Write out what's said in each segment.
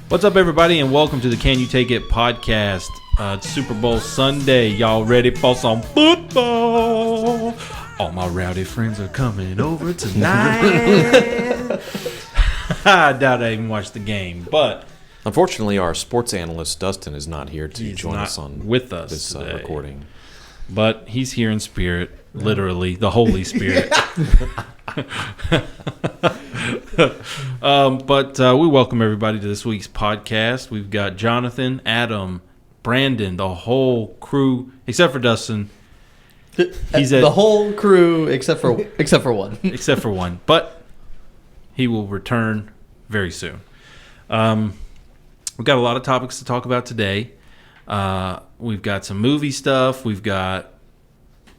What's up, everybody, and welcome to the Can You Take It Podcast. It's Super Bowl Sunday. Y'all ready for some football? All my rowdy friends are coming over tonight. I doubt I even watched the game, but unfortunately, our sports analyst Dustin is not here to join us on with us this today. Recording. But he's here in spirit, literally, the Holy Spirit. But we welcome everybody to this week's podcast. We've got Jonathan, Adam, Brandon, the whole crew, except for Dustin. He's the whole crew except for one. Except for one. But he will return very soon. We've got a lot of topics to talk about today. We've got some movie stuff. We've got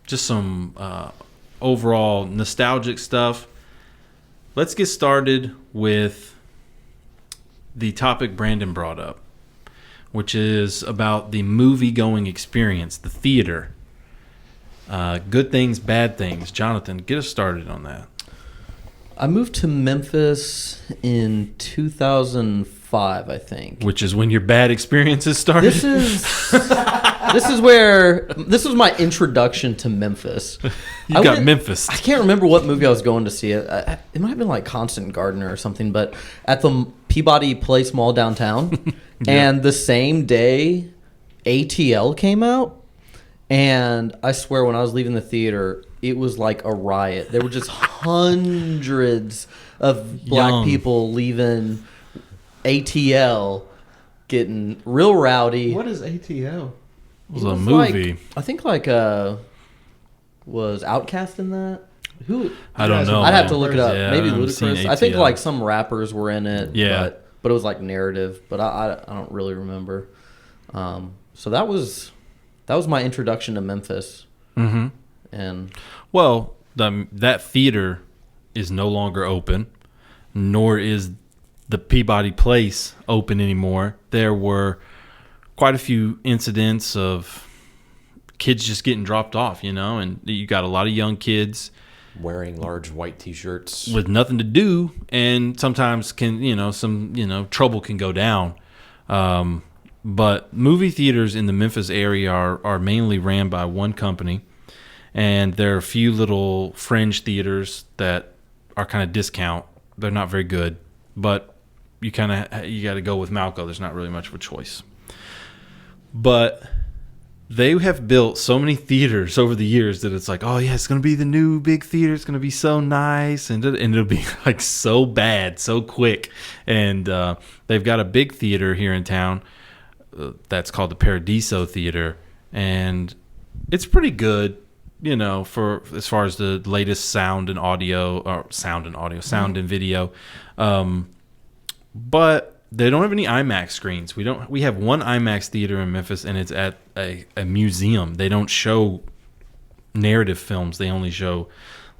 just some overall nostalgic stuff. Let's get started with the topic Brandon brought up, which is about the movie-going experience, the theater. Good things, bad things. Jonathan, get us started on that. I moved to Memphis in 2005, I think. Which is when your bad experiences started? This was my introduction to Memphis. You got Memphis. I can't remember what movie I was going to see. It might have been like Constant Gardener or something, but at the Peabody Place Mall downtown. Yeah. And the same day, ATL came out. And I swear when I was leaving the theater, it was like a riot. There were just hundreds of black people leaving ATL, getting real rowdy. What is ATL? It was a movie. I think was Outkast in that? Who? I don't know. I'd have to look it up. Yeah, maybe Ludacris. I think like some rappers were in it. Yeah. But it was like narrative. But I don't really remember. So that was my introduction to Memphis. Mm-hmm. And well, that theater is no longer open, nor is the Peabody Place open anymore. There were quite a few incidents of kids just getting dropped off, and you got a lot of young kids wearing large white T-shirts with nothing to do, and sometimes some trouble can go down. But movie theaters in the Memphis area are mainly ran by one company, and there are a few little fringe theaters that are kind of discount. They're not very good, but you got to go with Malco. There's not really much of a choice. But they have built so many theaters over the years that it's like, oh yeah, it's going to be the new big theater. It's going to be so nice, and it'll be like so bad, so quick. And they've got a big theater here in town that's called the Paradiso Theater, and it's pretty good, for as far as the latest sound and video. But they don't have any IMAX screens. We have one IMAX theater in Memphis, and it's at a museum. They don't show narrative films. They only show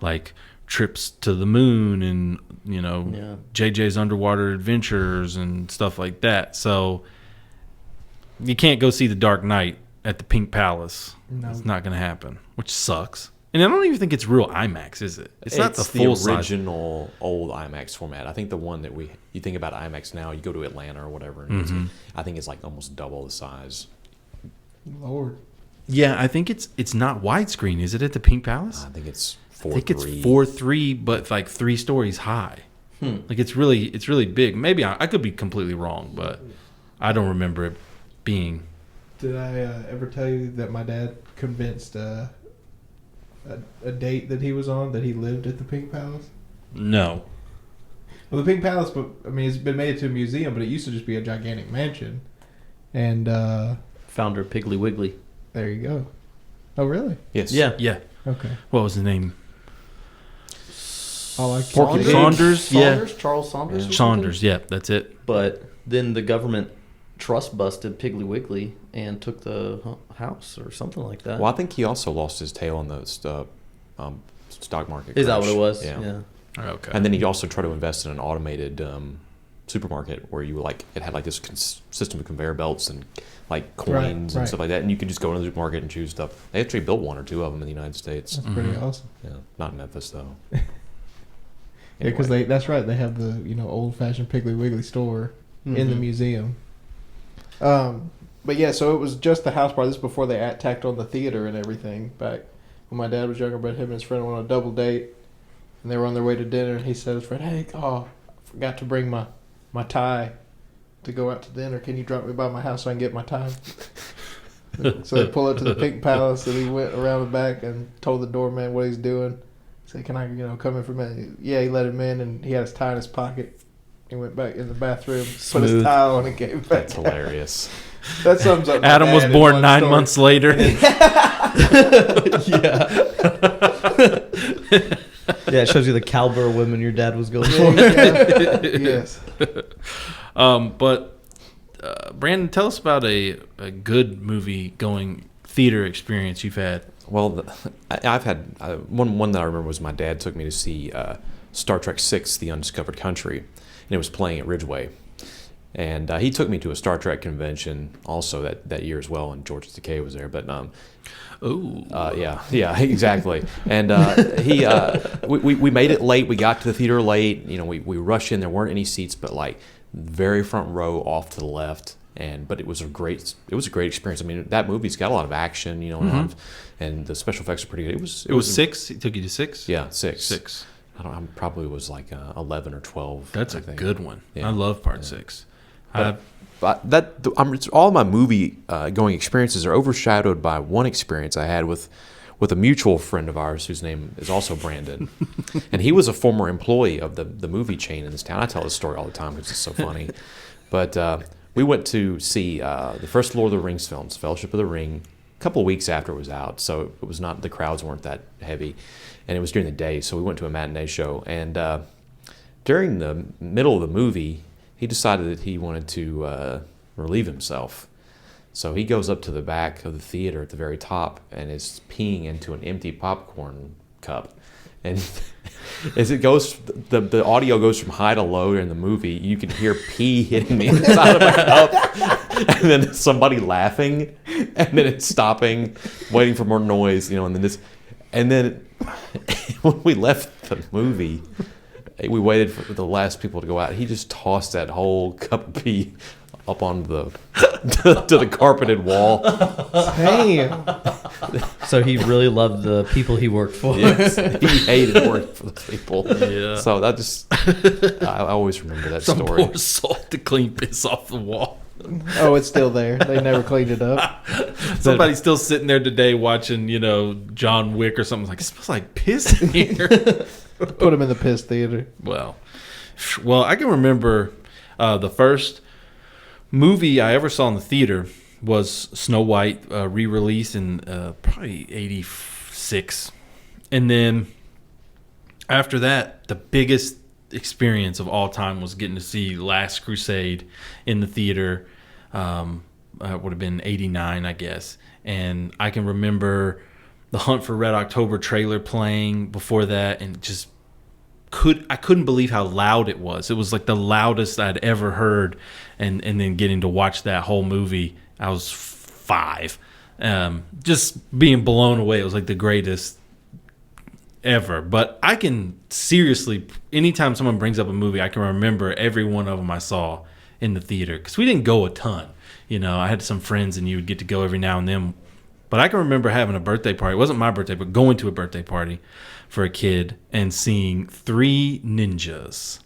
like trips to the moon and JJ's Underwater Adventures and stuff like that. So you can't go see The Dark Knight at the Pink Palace. No. It's not going to happen, which sucks. And I don't even think it's real IMAX, is it? It's not the full original old IMAX format. I think the one that you think about IMAX now, you go to Atlanta or whatever, and I think it's like almost double the size. Lord. Yeah, I think it's not widescreen, is it, at the Pink Palace? I think it's 4:3. I think it's 4:3, but like 3 stories high. Like it's really big. Maybe I could be completely wrong, but I don't remember it being. Did I ever tell you that my dad convinced a date that he was on that he lived at the Pink Palace? No. Well, the Pink Palace, it's been made into a museum, but it used to just be a gigantic mansion. And founder Piggly Wiggly. There you go. Oh, really? Yes. Yeah. Okay. What was the name? Saunders? Yeah. Charles Saunders? Saunders, yeah, that's it. But then the government trust busted Piggly Wiggly and took the house or something like that. Well, I think he also lost his tail on the stock market. Is that what it was? Yeah. Okay. And then he also tried to invest in an automated supermarket where it had like this system of conveyor belts and like coins and stuff like that, and you could just go into the supermarket and choose stuff. They actually built 1 or 2 of them in the United States. That's pretty awesome. Yeah, not in Memphis though. Yeah, because that's right. They have the old fashioned Piggly Wiggly store, in the museum. But yeah, so it was just the house party. This is before they tacked on the theater and everything. Back when my dad was younger, but him and his friend went on a double date, and they were on their way to dinner. And he said to his friend, "Hey, I forgot to bring my tie to go out to dinner. Can you drop me by my house so I can get my tie?" So they pull up to the Pink Palace, and he went around the back and told the doorman what he's doing. He said, "Can I, come in for a minute?" Yeah, he let him in, and he had his tie in his pocket. He went back in the bathroom, put his tie on, and came back. That's hilarious. That sums up. Adam was born 9 months later. Yeah. Yeah, it shows you the caliber of women your dad was going for. Yes. But Brandon, tell us about a good movie going theater experience you've had. Well, I've had one that I remember was my dad took me to see Star Trek VI: The Undiscovered Country, and it was playing at Ridgeway. And he took me to a Star Trek convention also that year as well, and George Takei was there. But yeah, exactly. And we made it late. We got to the theater late. We rushed in. There weren't any seats, but like very front row off to the left. But it was a great experience. I mean, that movie's got a lot of action, and the special effects are pretty good. It was 6. He took you to 6. Yeah, 6. 6. I probably was like 11 or 12. That's a good one. Yeah. I love Part 6. All my movie going experiences are overshadowed by one experience I had with a mutual friend of ours whose name is also Brandon, and he was a former employee of the movie chain in this town. I tell this story all the time because it's so funny. But we went to see the first Lord of the Rings films, Fellowship of the Ring, a couple of weeks after it was out, so it was not, the crowds weren't that heavy, and it was during the day, so we went to a matinee show, and during the middle of the movie, he decided that he wanted to relieve himself. So he goes up to the back of the theater at the very top and is peeing into an empty popcorn cup. And as it goes, the audio goes from high to low in the movie. You can hear pee hitting the inside of a cup, and then somebody laughing, and then it's stopping, waiting for more noise, and then when we left the movie, we waited for the last people to go out. He just tossed that whole cup of pee up onto to the carpeted wall. Damn. So he really loved the people he worked for. Yes, he hated working for those people. Yeah. So that I always remember that Some story. poor soul to clean piss off the wall. Oh, it's still there. They never cleaned it up. Somebody's still sitting there today watching, John Wick or something. Like, it smells like piss in here. Put him in the piss theater. Well, I can remember the first movie I ever saw in the theater was Snow White, re-released in probably 86. And then after that, the biggest experience of all time was getting to see Last Crusade in the theater. It would have been 89, I guess. And I can remember the Hunt for Red October trailer playing before that, and just I couldn't believe how loud it was. It was like the loudest I'd ever heard, and then getting to watch that whole movie. I was 5, just being blown away. It was like the greatest ever. But I can seriously, anytime someone brings up a movie, I can remember every one of them I saw in the theater, because we didn't go a ton. I had some friends, and you would get to go every now and then. But I can remember having a birthday party. It wasn't my birthday, but going to a birthday party for a kid and seeing 3 ninjas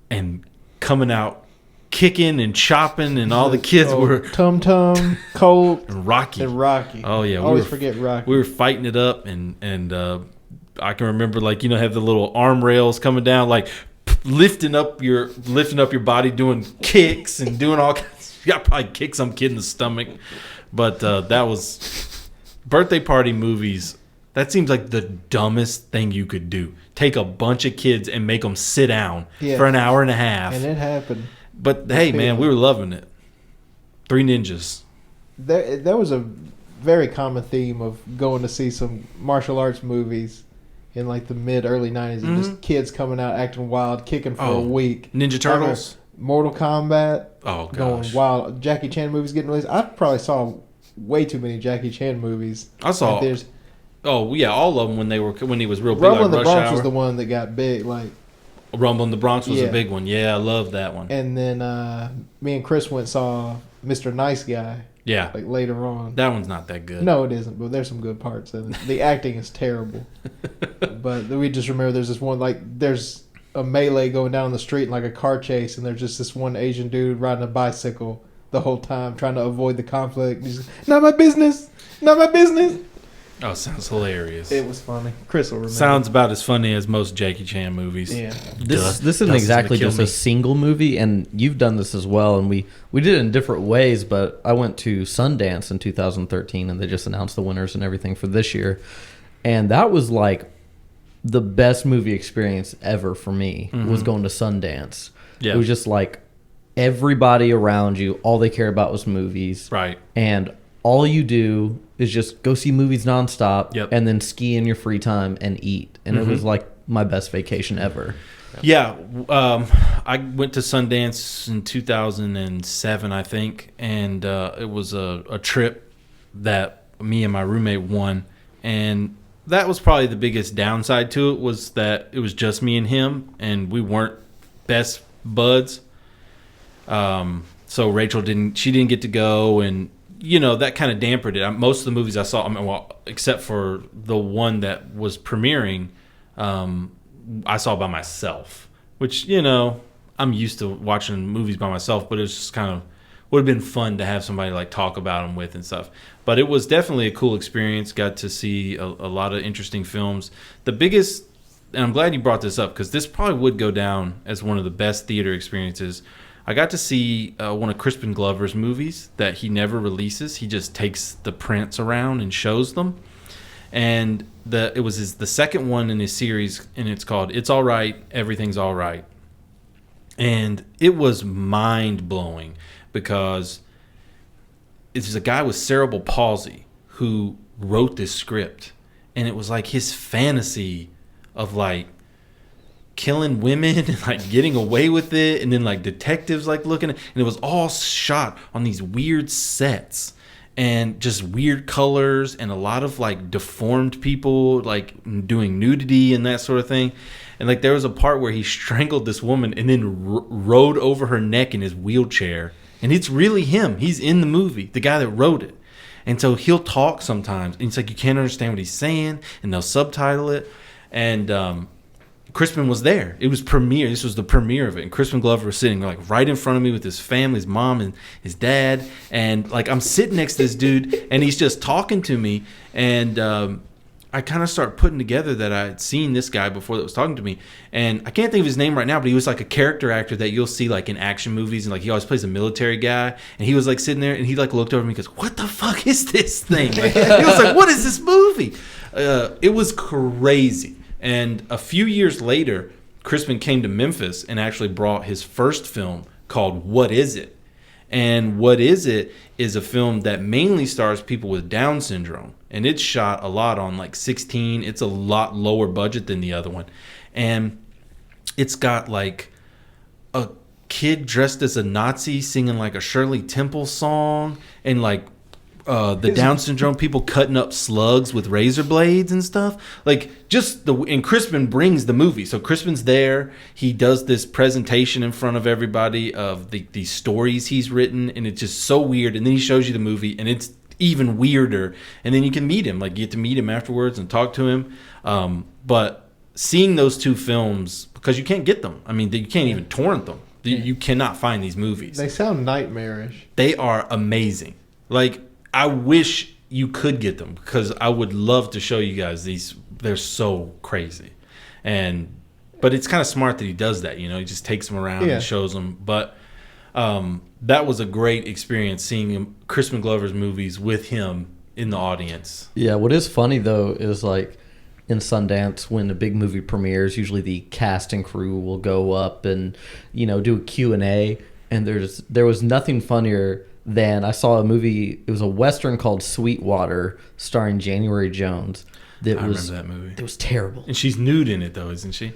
and coming out kicking and chopping, and all the kids were Tum Tum, Colt, and Rocky. Oh yeah, always forget Rocky. We were fighting it up, and I can remember, like, have the little arm rails coming down, like lifting up your body, doing kicks and doing all kinds. I probably kicked some kid in the stomach. But that was birthday party movies. That seems like the dumbest thing you could do. Take a bunch of kids and make them sit down for an hour and a half. And it happened. But hey, man, we were loving it. 3 ninjas. There was a very common theme of going to see some martial arts movies in like the early 90s. And just kids coming out acting wild, kicking for a week. Ninja Turtles. Mortal Kombat. Oh, gosh. Going wild. Jackie Chan movies getting released. I probably saw way too many Jackie Chan movies. I saw. Oh yeah, all of them when he was real big. Rumble in like the Rush Bronx Hour. was the one that got big. Like Rumble in the Bronx was Yeah. a big one. Yeah, I love that one. And then me and Chris went and saw Mr. Nice Guy. Yeah, Like later on. that one's not that good. No, it isn't. But there's some good parts. And the acting is terrible. But we just remember there's this one, like, there's a melee going down the street and like a car chase, and there's just this one Asian dude riding a bicycle the whole time trying to avoid the conflict. He's just, not my business. Not my business. Oh, sounds hilarious. It was funny. Chris will remember. Sounds about as funny as most Jackie Chan movies. Yeah. This isn't Dustin's exactly gonna just kill a me. single movie, and you've done this as well. And we did it in different ways, but I went to Sundance in 2013, and they just announced the winners and everything for this year. And that was like the best movie experience ever for me, was going to Sundance. Yeah. It was just like everybody around you, all they care about was movies. Right. And all you do is just go see movies nonstop, Yep. and then ski in your free time and eat. And it was like my best vacation ever. Yeah, I went to Sundance in 2007, I think, and it was a trip that me and my roommate won, and that was probably the biggest downside to it, was that it was just me and him, and we weren't best buds. So Rachel didn't get to go, and that kind of dampened it. Most of the movies I saw, well, except for the one that was premiering, I saw by myself, which, I'm used to watching movies by myself, but it was just kind of, would have been fun to have somebody like talk about them with and stuff. But it was definitely a cool experience. Got to see a lot of interesting films. The biggest, and I'm glad you brought this up, because this probably would go down as one of the best theater experiences. I got to see one of Crispin Glover's movies that he never releases. He just takes the prints around and shows them. And it was the second one in his series, and it's called It's All Right, Everything's All Right. And it was mind-blowing, because it's a guy with cerebral palsy who wrote this script. And it was like his fantasy of like killing women and like getting away with it, and then like detectives like looking at, and it was all shot on these weird sets and just weird colors and a lot of like deformed people like doing nudity and that sort of thing. And like there was a part where he strangled this woman and then rode over her neck in his wheelchair, and it's really him. He's in the movie, the guy that wrote it. And so he'll talk sometimes, and it's like you can't understand what he's saying, and they'll subtitle it. And Crispin was there. It was premiere. This was the premiere of it. And Crispin Glover was sitting like right in front of me with his family, his mom and his dad. And like I'm sitting next to this dude, and he's just talking to me. And I kind of start putting together that I had seen this guy before that was talking to me. And I can't think of his name right now, but he was like a character actor that you'll see like in action movies. And like he always plays a military guy. And he was like sitting there, and he like looked over at me and goes, "What the fuck is this thing?" Like, he was like, "What is this movie?" It was crazy. And a few years later, Crispin came to Memphis and actually brought his first film called What Is It? And What Is It is a film that mainly stars people with Down syndrome. And it's shot a lot on like 16. It's a lot lower budget than the other one. And it's got like a kid dressed as a Nazi singing like a Shirley Temple song, and like the Down syndrome people cutting up slugs with razor blades and stuff. Like just and Crispin brings the movie. So Crispin's there. He does this presentation in front of everybody of the stories he's written, and it's just so weird. And then he shows you the movie, and it's even weirder. And then you can meet him. Like you get to meet him afterwards and talk to him. But seeing those two films, because you can't get them. I mean, you can't even torrent them. You cannot find these movies. They sound nightmarish. They are amazing. Like, I wish you could get them, because I would love to show you guys these. They're so crazy. But it's kind of smart that he does that, he just takes them around and shows them. But that was a great experience seeing Crispin Glover's movies with him in the audience. Yeah, what is funny though is like in Sundance, when a big movie premieres, usually the cast and crew will go up and do a Q&A, and there was nothing funnier than I saw a movie. It was a Western called Sweetwater starring January Jones. I remember that movie. It was terrible. And she's nude in it though, isn't she?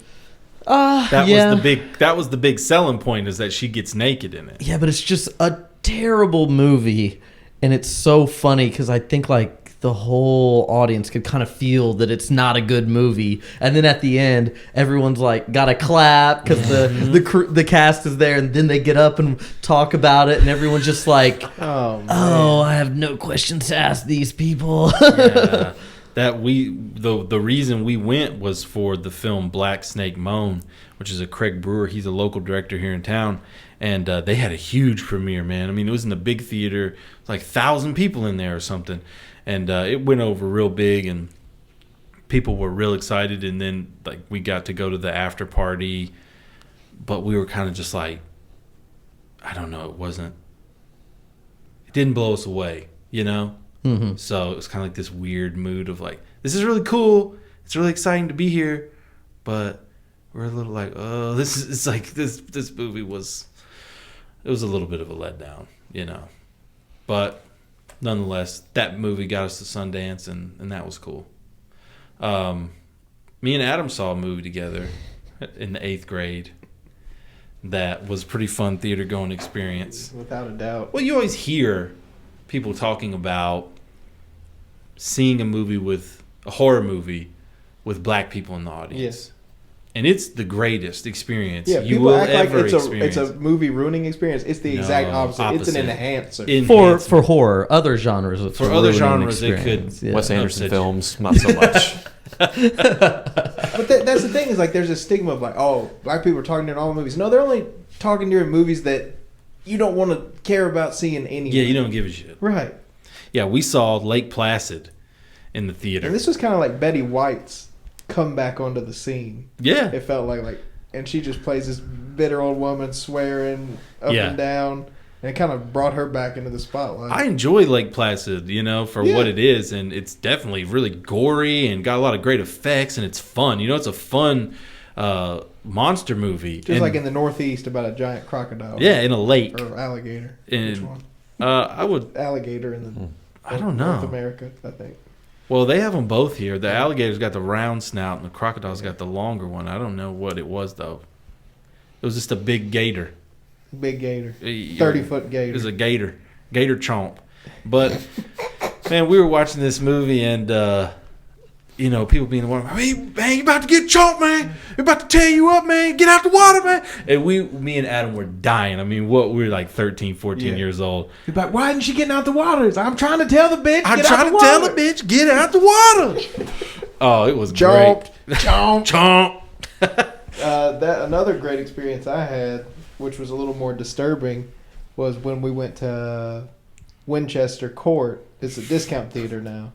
That was the big selling point, is that she gets naked in it. Yeah, but it's just a terrible movie, and it's so funny because I think like the whole audience could kind of feel that it's not a good movie, and then at the end, everyone's like got to clap because the cast is there, and then they get up and talk about it, and everyone's just like, "Oh, I have no questions to ask these people." Yeah. The reason we went was for the film Black Snake Moan, which is a Craig Brewer. He's a local director here in town, and they had a huge premiere, man. I mean, it was in the big theater, like 1,000 people in there or something, and it went over real big, and people were real excited. And then like we got to go to the after party, but we were kind of just like, I don't know, it didn't blow us away, you know. Mm-hmm. So it was kind of like this weird mood of like, this is really cool. It's really exciting to be here, but we're a little like, oh, this movie was a little bit of a letdown, you know. But nonetheless, that movie got us to Sundance, and that was cool. Me and Adam saw a movie together in the 8th grade. That was a pretty fun theater going experience. Without a doubt. Well, you always hear people talking about seeing a horror movie with black people in the audience. Yes. And it's the greatest experience you people will act ever like experience. it's a movie ruining experience. It's the exact opposite. It's an enhancer. For horror, other genres. For other genres, it could. Yeah. Wes Anderson films, not so much. But that's the thing is like there's a stigma of like, oh, black people are talking during all movies. No, they're only talking during movies that you don't want to care about seeing anyway. Yeah, you don't give a shit. Right. Yeah, we saw Lake Placid in the theater. And this was kind of like Betty White's come back onto the scene. Yeah. It felt like, and she just plays this bitter old woman swearing up and down. And it kind of brought her back into the spotlight. I enjoy Lake Placid, you know, for what it is. And it's definitely really gory and got a lot of great effects. And it's fun. You know, it's a fun monster movie. Just like in the Northeast about a giant crocodile. Yeah, in a lake. Or alligator. And, which one? I would... Alligator in the... I don't know. North America, I think. Well, they have them both here. The alligator's got the round snout and the crocodile's got the longer one. I don't know what it was, though. It was just a big gator. Big gator. 30-foot gator. It was a gator. Gator chomp. But, man, we were watching this movie and, you know, people being the one, hey, man, you about to get chomped, man. We're about to tear you up, man. Get out the water, man. And me and Adam were dying. I mean, we were like 13, 14 years old. He's like, why isn't she getting out the water? I'm trying to tell the bitch, I'm trying to tell the bitch, get out the water. Oh, it was Chomp. great. Chomp. Chomp. Another great experience I had, which was a little more disturbing, was when we went to Winchester Court. It's a discount theater now.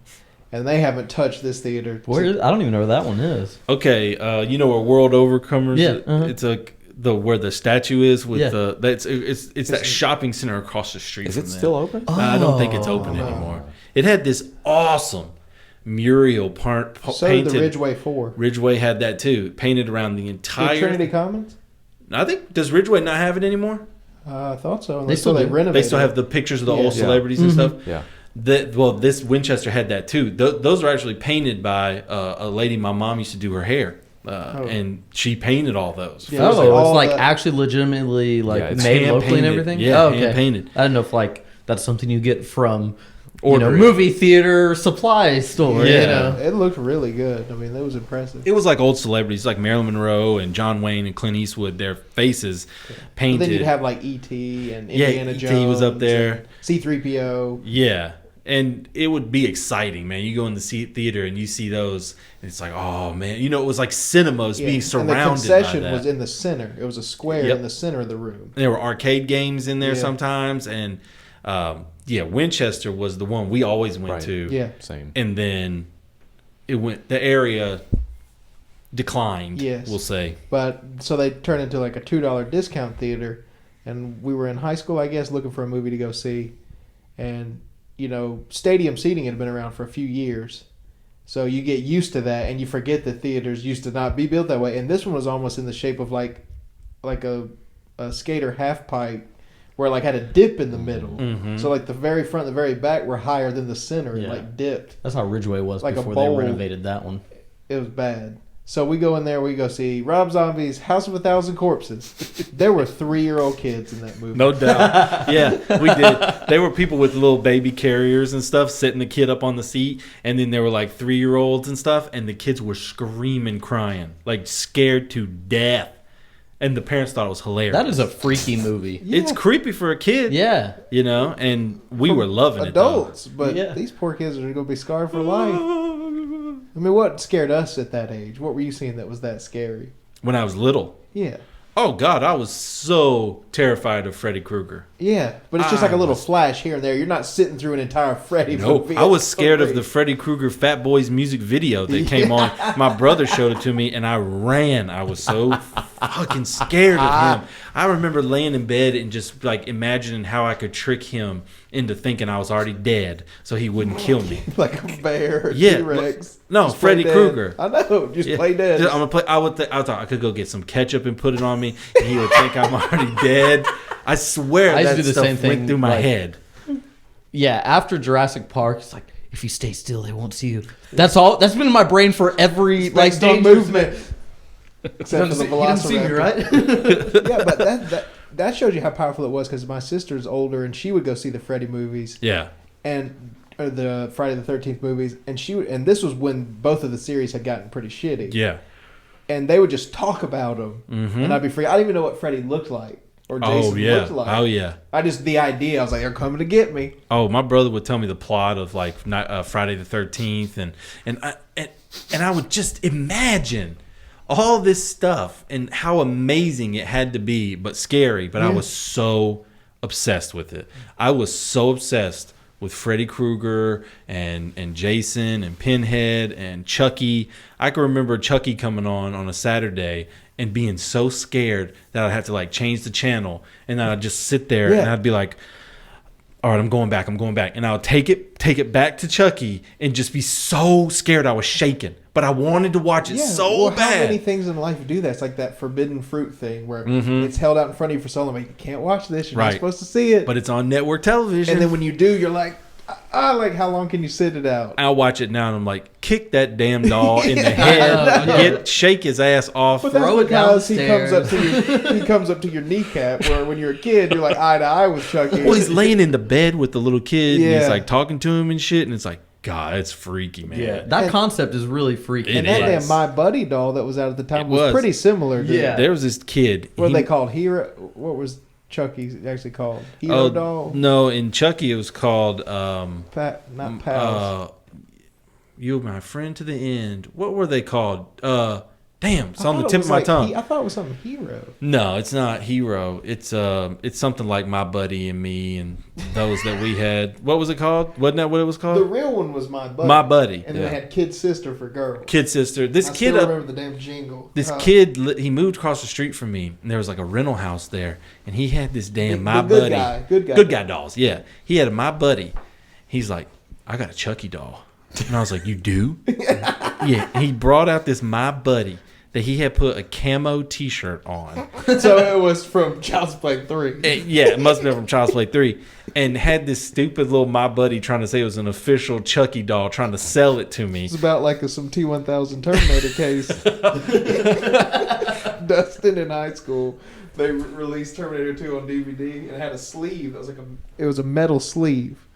And they haven't touched this theater. I don't even know where that one is. Okay, you know where World Overcomers? Yeah, It's where the statue is with it's that shopping center across the street. Is from it there. still open? I don't think it's open anymore. It had this awesome mural painted. Did the Ridgeway 4. Ridgeway had that too, painted around the entire. Did Trinity Commons? I think does Ridgeway not have it anymore? I thought so. They still renovated. They still have the pictures of the old celebrities and stuff. Yeah. This Winchester had that too. Those are actually painted by a lady my mom used to do her hair, and she painted all those. Yeah, It's like actually legitimately it's made locally and hand-painted. everything. Yeah, oh, okay. hand painted. I don't know if that's something you get from Order it. movie theater supply store. Yeah. You know? It looked really good. I mean, it was impressive. It was like old celebrities, like Marilyn Monroe and John Wayne and Clint Eastwood. Their faces painted. But then you'd have like E.T. and Indiana Jones. E.T. was up there. C-3PO. Yeah. And it would be exciting, man. You go in the theater and you see those, and it's like, oh man, you know, it was like cinemas being surrounded and the concession by that. was in the center. It was a square in the center of the room. There were arcade games in there sometimes, and Winchester was the one we always went to. Yeah, same. And then the area declined. Yes, we'll say. But so they turned into like a $2 discount theater, and we were in high school, I guess, looking for a movie to go see, and you know, stadium seating had been around for a few years. So you get used to that and you forget that theaters used to not be built that way. And this one was almost in the shape of like a skater half pipe where it had a dip in the middle. Mm-hmm. So like the very front and the very back were higher than the center and dipped. That's how Ridgeway was Like a before bowl. they renovated that one. It was bad. So we go in there, we go see Rob Zombie's House of a Thousand Corpses. There were 3-year-old kids in that movie. No doubt. Yeah, we did. They were people with little baby carriers and stuff, setting the kid up on the seat. And then there were like 3-year-olds and stuff. And the kids were screaming, crying, like scared to death. And the parents thought it was hilarious. That is a freaky movie. Yeah. It's creepy for a kid. Yeah. You know, and we were loving adults, it. but these poor kids are going to be scarred for life. I mean, what scared us at that age? What were you seeing that was that scary? When I was little. Yeah. Oh, God, I was so terrified of Freddy Krueger. Yeah, but it's just like a little flash here and there. You're not sitting through an entire Freddy movie. I was scared of the Freddy Krueger Fat Boys music video that came on. My brother showed it to me, and I ran. I was so fucking scared of him. I remember laying in bed and just like imagining how I could trick him into thinking I was already dead so he wouldn't kill me. Like a bear, Yeah, T-Rex. no, Just Freddy play dead. Krueger. I know, just play dead. I'm gonna play. I thought I could go get some ketchup and put it on me, and he would think I'm already dead. I swear I used to that do the stuff same thing, went through my like- head. Yeah, after Jurassic Park, it's like, if you stay still, they won't see you. That's all. That's been in my brain for every like Based on danger movement. Except for the You didn't see me, Velociraptor. right? Yeah, but that shows you how powerful it was because my sister's older and she would go see the Freddy movies Yeah. or the Friday the 13th movies, and this was when both of the series had gotten pretty shitty. Yeah. And they would just talk about them, and I'd be free. I didn't even know what Freddy looked like or Jason looked like. Oh yeah. The idea. I was like, they're coming to get me. Oh, my brother would tell me the plot of like Friday the 13th, and I would just imagine all this stuff and how amazing it had to be, but scary. But I was so obsessed with it. I was so obsessed with Freddy Krueger and Jason and Pinhead and Chucky. I can remember Chucky coming on a Saturday and being so scared that I'd have to like change the channel, and then I'd just sit there and I'd be like, all right, I'm going back. And I would take it back to Chucky and just be so scared I was shaking. But I wanted to watch it so bad. How many things in life do that? It's like that forbidden fruit thing where it's held out in front of you for so long. Like, you can't watch this. You're not supposed to see it. But it's on network television. And then when you do, you're like, like, how long can you sit it out? I'll watch it now and I'm like, kick that damn doll in the head. Shake his ass off. But that's Throw it because he downstairs. comes up to your kneecap, where when you're a kid, you're like eye to eye with Chucky. Well, he's laying in the bed with the little kid and Yeah. he's like talking to him and shit. And it's like, God, it's freaky, man. Yeah. That concept is really freaky. And that damn My Buddy doll that was out at the time It was was. pretty similar to Yeah. There was this kid. what are they called? Hero? What was Chucky actually called? Hero doll? No, in Chucky it was called Not Pals. You My Friend to the End. What were they called? Damn, it's I on the thought it tip was of my like tongue. I thought it was something Hero. No, it's not Hero. It's something like My Buddy and Me and those that we had. What was it called? Wasn't that what it was The called? real one was My Buddy. My Buddy. And then they had Kid Sister for girls. Kid Sister. This I kid still remember the damn jingle. This kid, he moved across the street from me, and there was like a rental house there, and he had this damn My good Buddy. guy, Good guy dolls, yeah. He had a My Buddy. He's like, I got a Chucky doll. And I was like, you do? Yeah. He brought out this My Buddy that he had put a camo t-shirt on. So it was from Child's Play 3. Yeah, it must have been from Child's Play 3. And had this stupid little My Buddy trying to say it was an official Chucky doll, trying to sell it to me. It's about like some T-1000 Terminator case. Dustin in high school, they released Terminator 2 on DVD, and it had a sleeve. That was it was a metal sleeve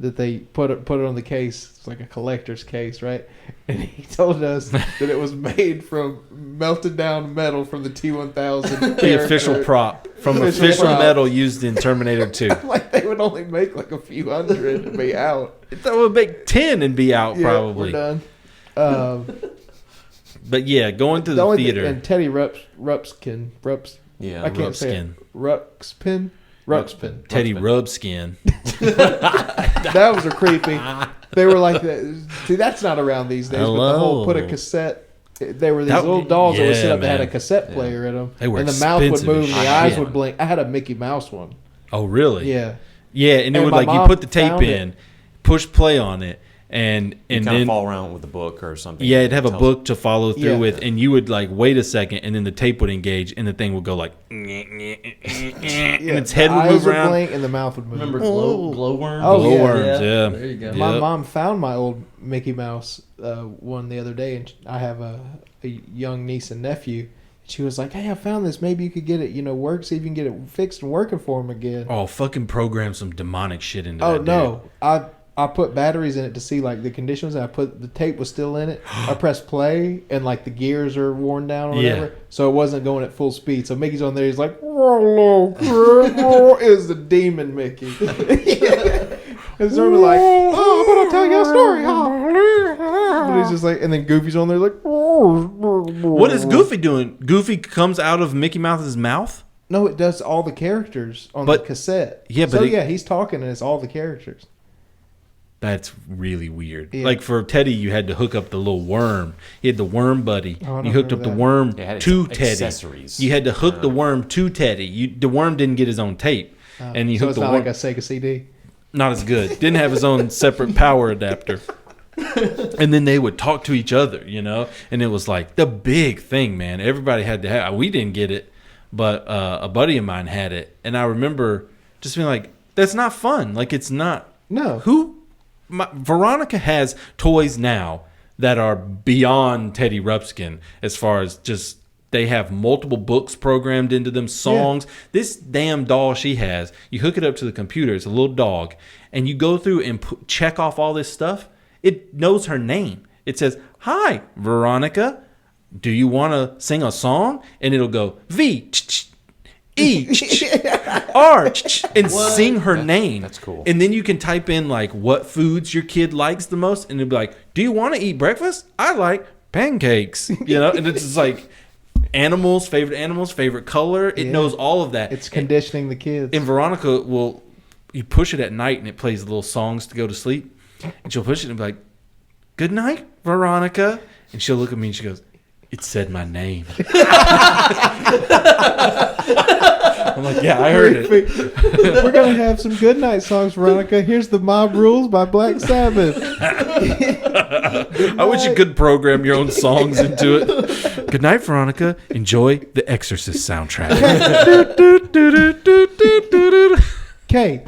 that they put it on the case. It's like a collector's case, right? And he told us that it was made from melted down metal from the T-1000. The official prop from official metal used in Terminator 2. Like they would only make like a few hundred to be out. That would make 10 and be out probably. We're done. But yeah, going to The the only theater. and Teddy Ruxpin. Yeah, I can't say Ruxpin. it. Ruxpin. Teddy Rubskin. That was a creepy. They were like, see, that's not around these days. But the whole put a cassette. There were these little dolls that would sit up that had a cassette player in them, They were and the mouth would expensive move, as and the eyes shit. would blink. I had a Mickey Mouse one. Oh, really? Yeah. Yeah, and it And would my like you mom put the tape found in, push play on it, and kind then of follow around with a book or something. yeah, it'd have a book to follow through Yeah. with, and you would like wait a second, and then the tape would engage, and the thing would go like, and its head the would eyes move would around. blink and the mouth would move. Remember glowworms? Oh, yeah. Glowworms, yeah. There you go. My Yep. mom found my old Mickey Mouse one the other day, and I have a young niece and nephew. She was like, "Hey, I found this. Maybe you could get it, work. See if you can get it fixed and working for him again." Oh, fucking program some demonic shit into Oh that. no, I put batteries in it to see like the conditions. And I put the tape was still in it. I pressed play and like the gears are worn down or whatever, Yeah. so it wasn't going at full speed. So Mickey's on there. He's like, "Hello, Grandma," is the demon Mickey. And sort of like, "Oh, I'm gonna tell you a story, huh?" But he's just like, and then Goofy's on there like, What is Goofy doing? Goofy comes out of Mickey Mouse's mouth? No, it does all the characters on But- the cassette. yeah, but so it- yeah, he's talking and it's all the characters. That's really weird. Yeah. Like for Teddy, you had to hook up the little worm. He had the worm buddy. Oh, I don't You hooked up remember the that. worm Yeah, it had to its Teddy. accessories. You had to hook the worm to Teddy. The worm didn't get his own tape, and you so hooked it's the not worm. like a Sega CD. Not as good. Didn't have his own separate power adapter. And then they would talk to each other, and it was like the big thing, man. Everybody had to have. We didn't get it, but a buddy of mine had it, and I remember just being like, "That's not fun. Like it's not." No. Veronica has toys now that are beyond Teddy Rupskin as far as just they have multiple books programmed into them, songs. This damn doll she has, you hook it up to the computer, it's a little dog, and you go through and check off all this stuff. It knows her name. It says, "Hi, Veronica. Do you want to sing a song?" And it'll go, V, E, R, and sing her name. That's cool. And then you can type in like what foods your kid likes the most, and it'll be like, "Do you want to eat breakfast? I like pancakes." And it's just like favorite color. It Yeah. knows all of that. It's conditioning the kids. And Veronica you push it at night, and it plays little songs to go to sleep. And she'll push it and be like, "Good night, Veronica." And she'll look at me and she goes, "It said my name." I'm like, "Yeah, I heard it." We're going to have some good night songs, Veronica. Here's the Mob Rules by Black Sabbath. I wish you could program your own songs into it. Good night, Veronica. Enjoy the Exorcist soundtrack. K.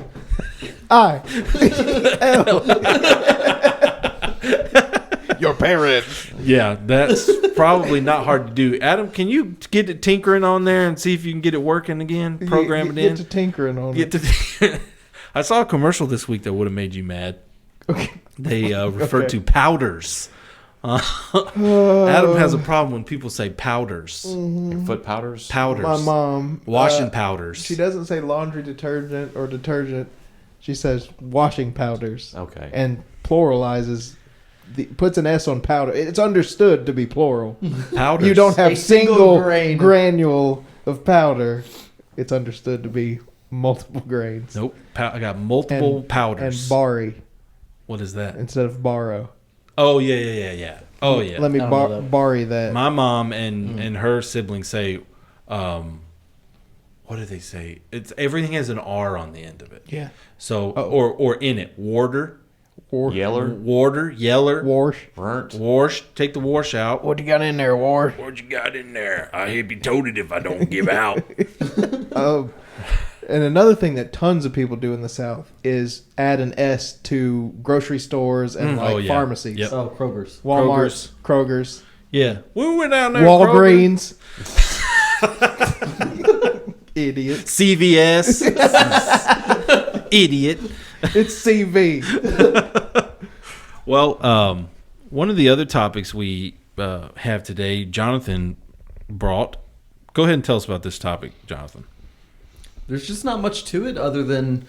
I. L. Your parents. Yeah, that's probably not hard to do. Adam, can you get it tinkering on there and see if you can get it working again? Program it in. Get to tinkering on Get it. to. I saw a commercial this week that would have made you mad. Okay. They referred Okay. to powders. Adam has a problem when people say powders. Foot powders. Powders. My mom. Washing powders. She doesn't say laundry detergent or detergent. She says washing powders. Okay. And pluralizes, puts an S on powder. It's understood to be plural. Powders. You don't have A single single grain. granule of powder. It's understood to be multiple grains. Nope. I got multiple And powders. bari What is that? instead of borrow. Oh yeah. Oh yeah. Let me I don't know that. bari that. My mom and her siblings say, what do they say? It's everything has an R on the end of it. Yeah. So Oh. or in it, warder, Yeller. yeller, Wash. Burnt. wash. Take the wash out. What you got in there, Wash? What you got in there? I hear be toted if I don't give out. And another thing that tons of people do in the South is add an S to grocery stores and Oh, yeah. pharmacies. Yep. Oh, Kroger's. Walmart's, Kroger's, Yeah, we went down there. Kroger, Walgreens. Idiots. CVS. Idiot. It's CV. Well, one of the other topics we have today, Jonathan brought. Go ahead and tell us about this topic, Jonathan. There's just not much to it other than,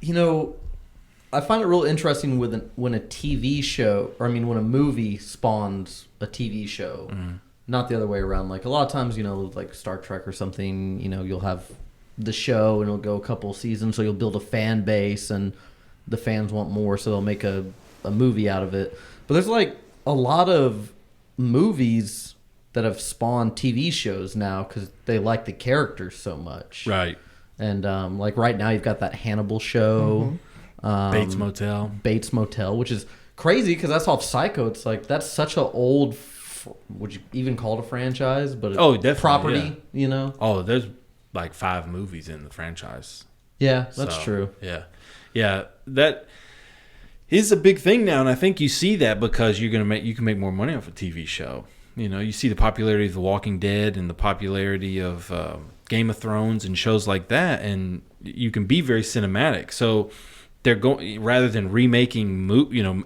I find it real interesting when a TV show, when a movie spawns a TV show, not the other way around. Like a lot of times, like Star Trek or something, you'll have the show and it'll go a couple seasons, so you'll build a fan base and the fans want more, so they'll make a movie out of it. But there's like a lot of movies that have spawned TV shows now because they like the characters so much. Right. And like right now, you've got that Hannibal show, Bates Motel. Bates Motel, which is crazy because that's off Psycho. It's like that's such an old. Would you even call it a franchise? But definitely property. You know. Oh, there's like 5 movies in the franchise. Yeah, that's So, true. Yeah, that is a big thing now, and I think you see that because you can make more money off a TV show. You know, you see the popularity of The Walking Dead and the popularity of Game of Thrones and shows like that, and you can be very cinematic. So they're going rather than remaking,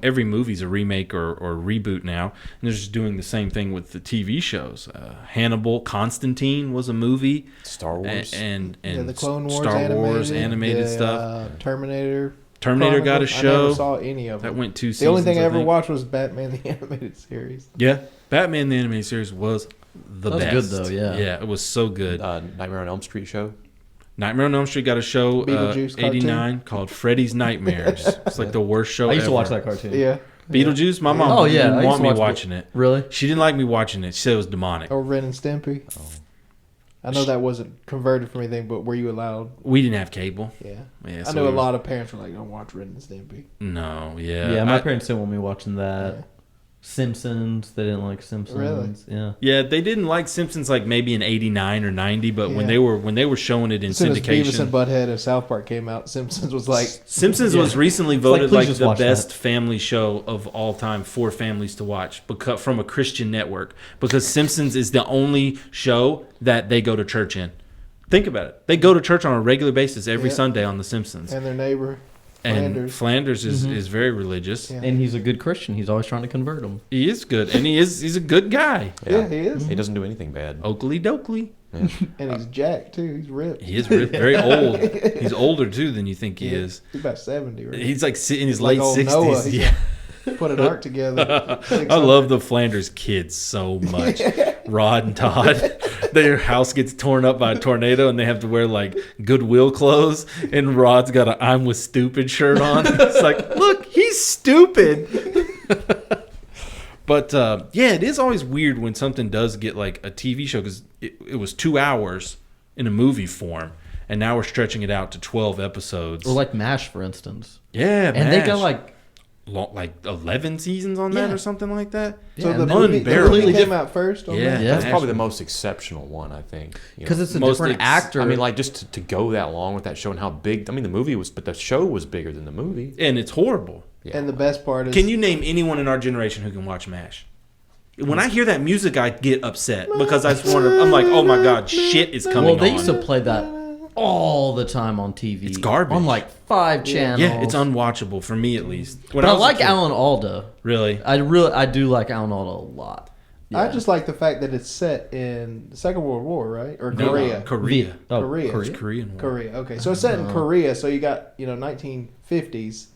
every movie's a remake or reboot now, and they're just doing the same thing with the TV shows. Hannibal, Constantine was a movie. Star Wars and the Clone Wars Star Wars animated stuff. Terminator got a show. I never saw any of them. That went 2 seasons. The only thing I ever think. watched was Batman the Animated Series. Yeah, Batman the Animated Series was the best. That was good though, yeah. Yeah, it was so good. Nightmare on Elm Street show. Nightmare on Elm Street got a show, Beetlejuice 89, called Freddy's Nightmares. It's like the worst show I used to ever. watch that cartoon. Yeah. Beetlejuice? My mom Oh, yeah, didn't I used want to me watch watching it. Really? She didn't like me watching it. She said it was demonic. Or Ren and Stimpy. Oh. I know that wasn't converted from anything, but were you allowed? We didn't have cable. Yeah. Yeah, I so know a we were- lot of parents were like, don't watch Ren and Stimpy. No, yeah. Yeah, my I- parents didn't want me watching that. Yeah. Simpsons, they didn't like Simpsons. Really? Yeah. Yeah, they didn't like Simpsons like maybe in 89 or 90, but when Yeah. they were showing it in As soon as Beavis and syndication. Butthead and South Park came out, Simpsons was like, Simpsons Yeah. was recently like, voted please like just the watch best that. family show of all time for families to watch because from a Christian network, because Simpsons is the only show that they go to church in. Think about it. They go to church on a regular basis every Yeah. Sunday on The Simpsons. and their neighbor, And Flanders is Mhm. very religious. Yeah. And he's a good Christian. He's always trying to convert them. He is good, and he's a good guy. Yeah, he is. He doesn't do anything bad. Oakley Dokley. Yeah. And he's jacked too. He's ripped. He is very old. He's older too than you think he Yeah. is. He's about 70, right? He's like in his Like late old 60s. Noah. He's Yeah. Put an ark together. I love the Flanders kids so much. Rod and Todd. Their house gets torn up by a tornado and they have to wear like Goodwill clothes. And Rod's got an I'm with stupid shirt on. It's like, look, he's stupid. But yeah, it is always weird when something does get like a TV show because it was 2 hours in a movie form. And now we're stretching it out to 12 episodes. Or like MASH, for instance. Yeah, And they got like, like 11 seasons on that Yeah. or something like that. So yeah, the and movie, unbearable. came out first on Yeah. that? Yeah. That's probably the most exceptional one, I think. You know? because it's a Most different actor. I mean, like just to go that long with that show and how big. I mean, the movie was, but the show was bigger than the movie. And it's horrible. Yeah. And the best part is, Can you name anyone in our generation who can watch MASH? When I hear that music, I get upset because I just wonder. I'm like, oh my god, shit is coming well, they on. used to play that all the time on TV. It's garbage. On like 5 channels. Yeah, it's unwatchable for me at least. When But I was a like kid- Alan Alda. Really? I do like Alan Alda a lot. I Yeah. just like the fact that it's set in the Second World War, right? Or No, Korea. Korea. Oh, Korea. It's Korean. War. Korea. Okay, so it's set in Korea. So you got 1950s,